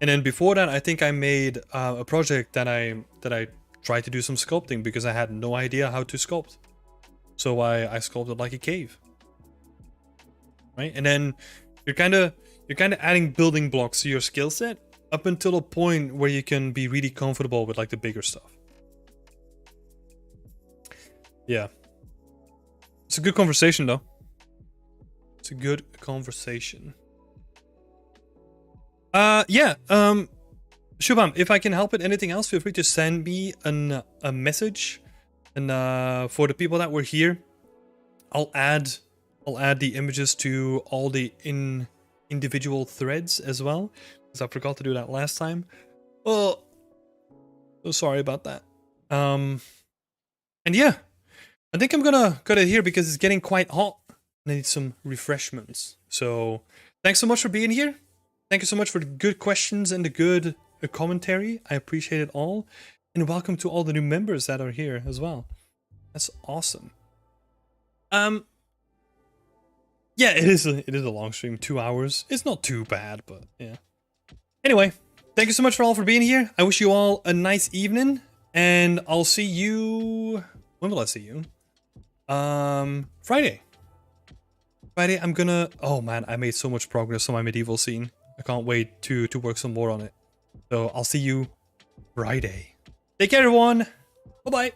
And then before that, I think I made a project that I tried to do some sculpting because I had no idea how to sculpt. So I sculpted like a cave, right? And then you're kind of adding building blocks to your skill set up until a point where you can be really comfortable with like the bigger stuff. Yeah, it's a good conversation though. It's a good conversation. Yeah. Shivam, if I can help with anything else, feel free to send me a message. And for the people that were here, I'll add the images to all the individual threads as well, because I forgot to do that last time. Oh, so sorry about that. And yeah, I think I'm gonna cut it here because it's getting quite hot and I need some refreshments. So thanks so much for being here. Thank you so much for the good questions and the good commentary. I appreciate it all. And welcome to all the new members that are here as well. That's awesome. Yeah, it is a long stream, 2 hours. It's not too bad, but yeah. Anyway, thank you so much for all for being here. I wish you all a nice evening, and I'll see you. When will I see you? Friday. Friday, I'm gonna. Oh man, I made so much progress on my medieval scene. I can't wait to work some more on it. So I'll see you Friday. Take care, everyone. Bye-bye.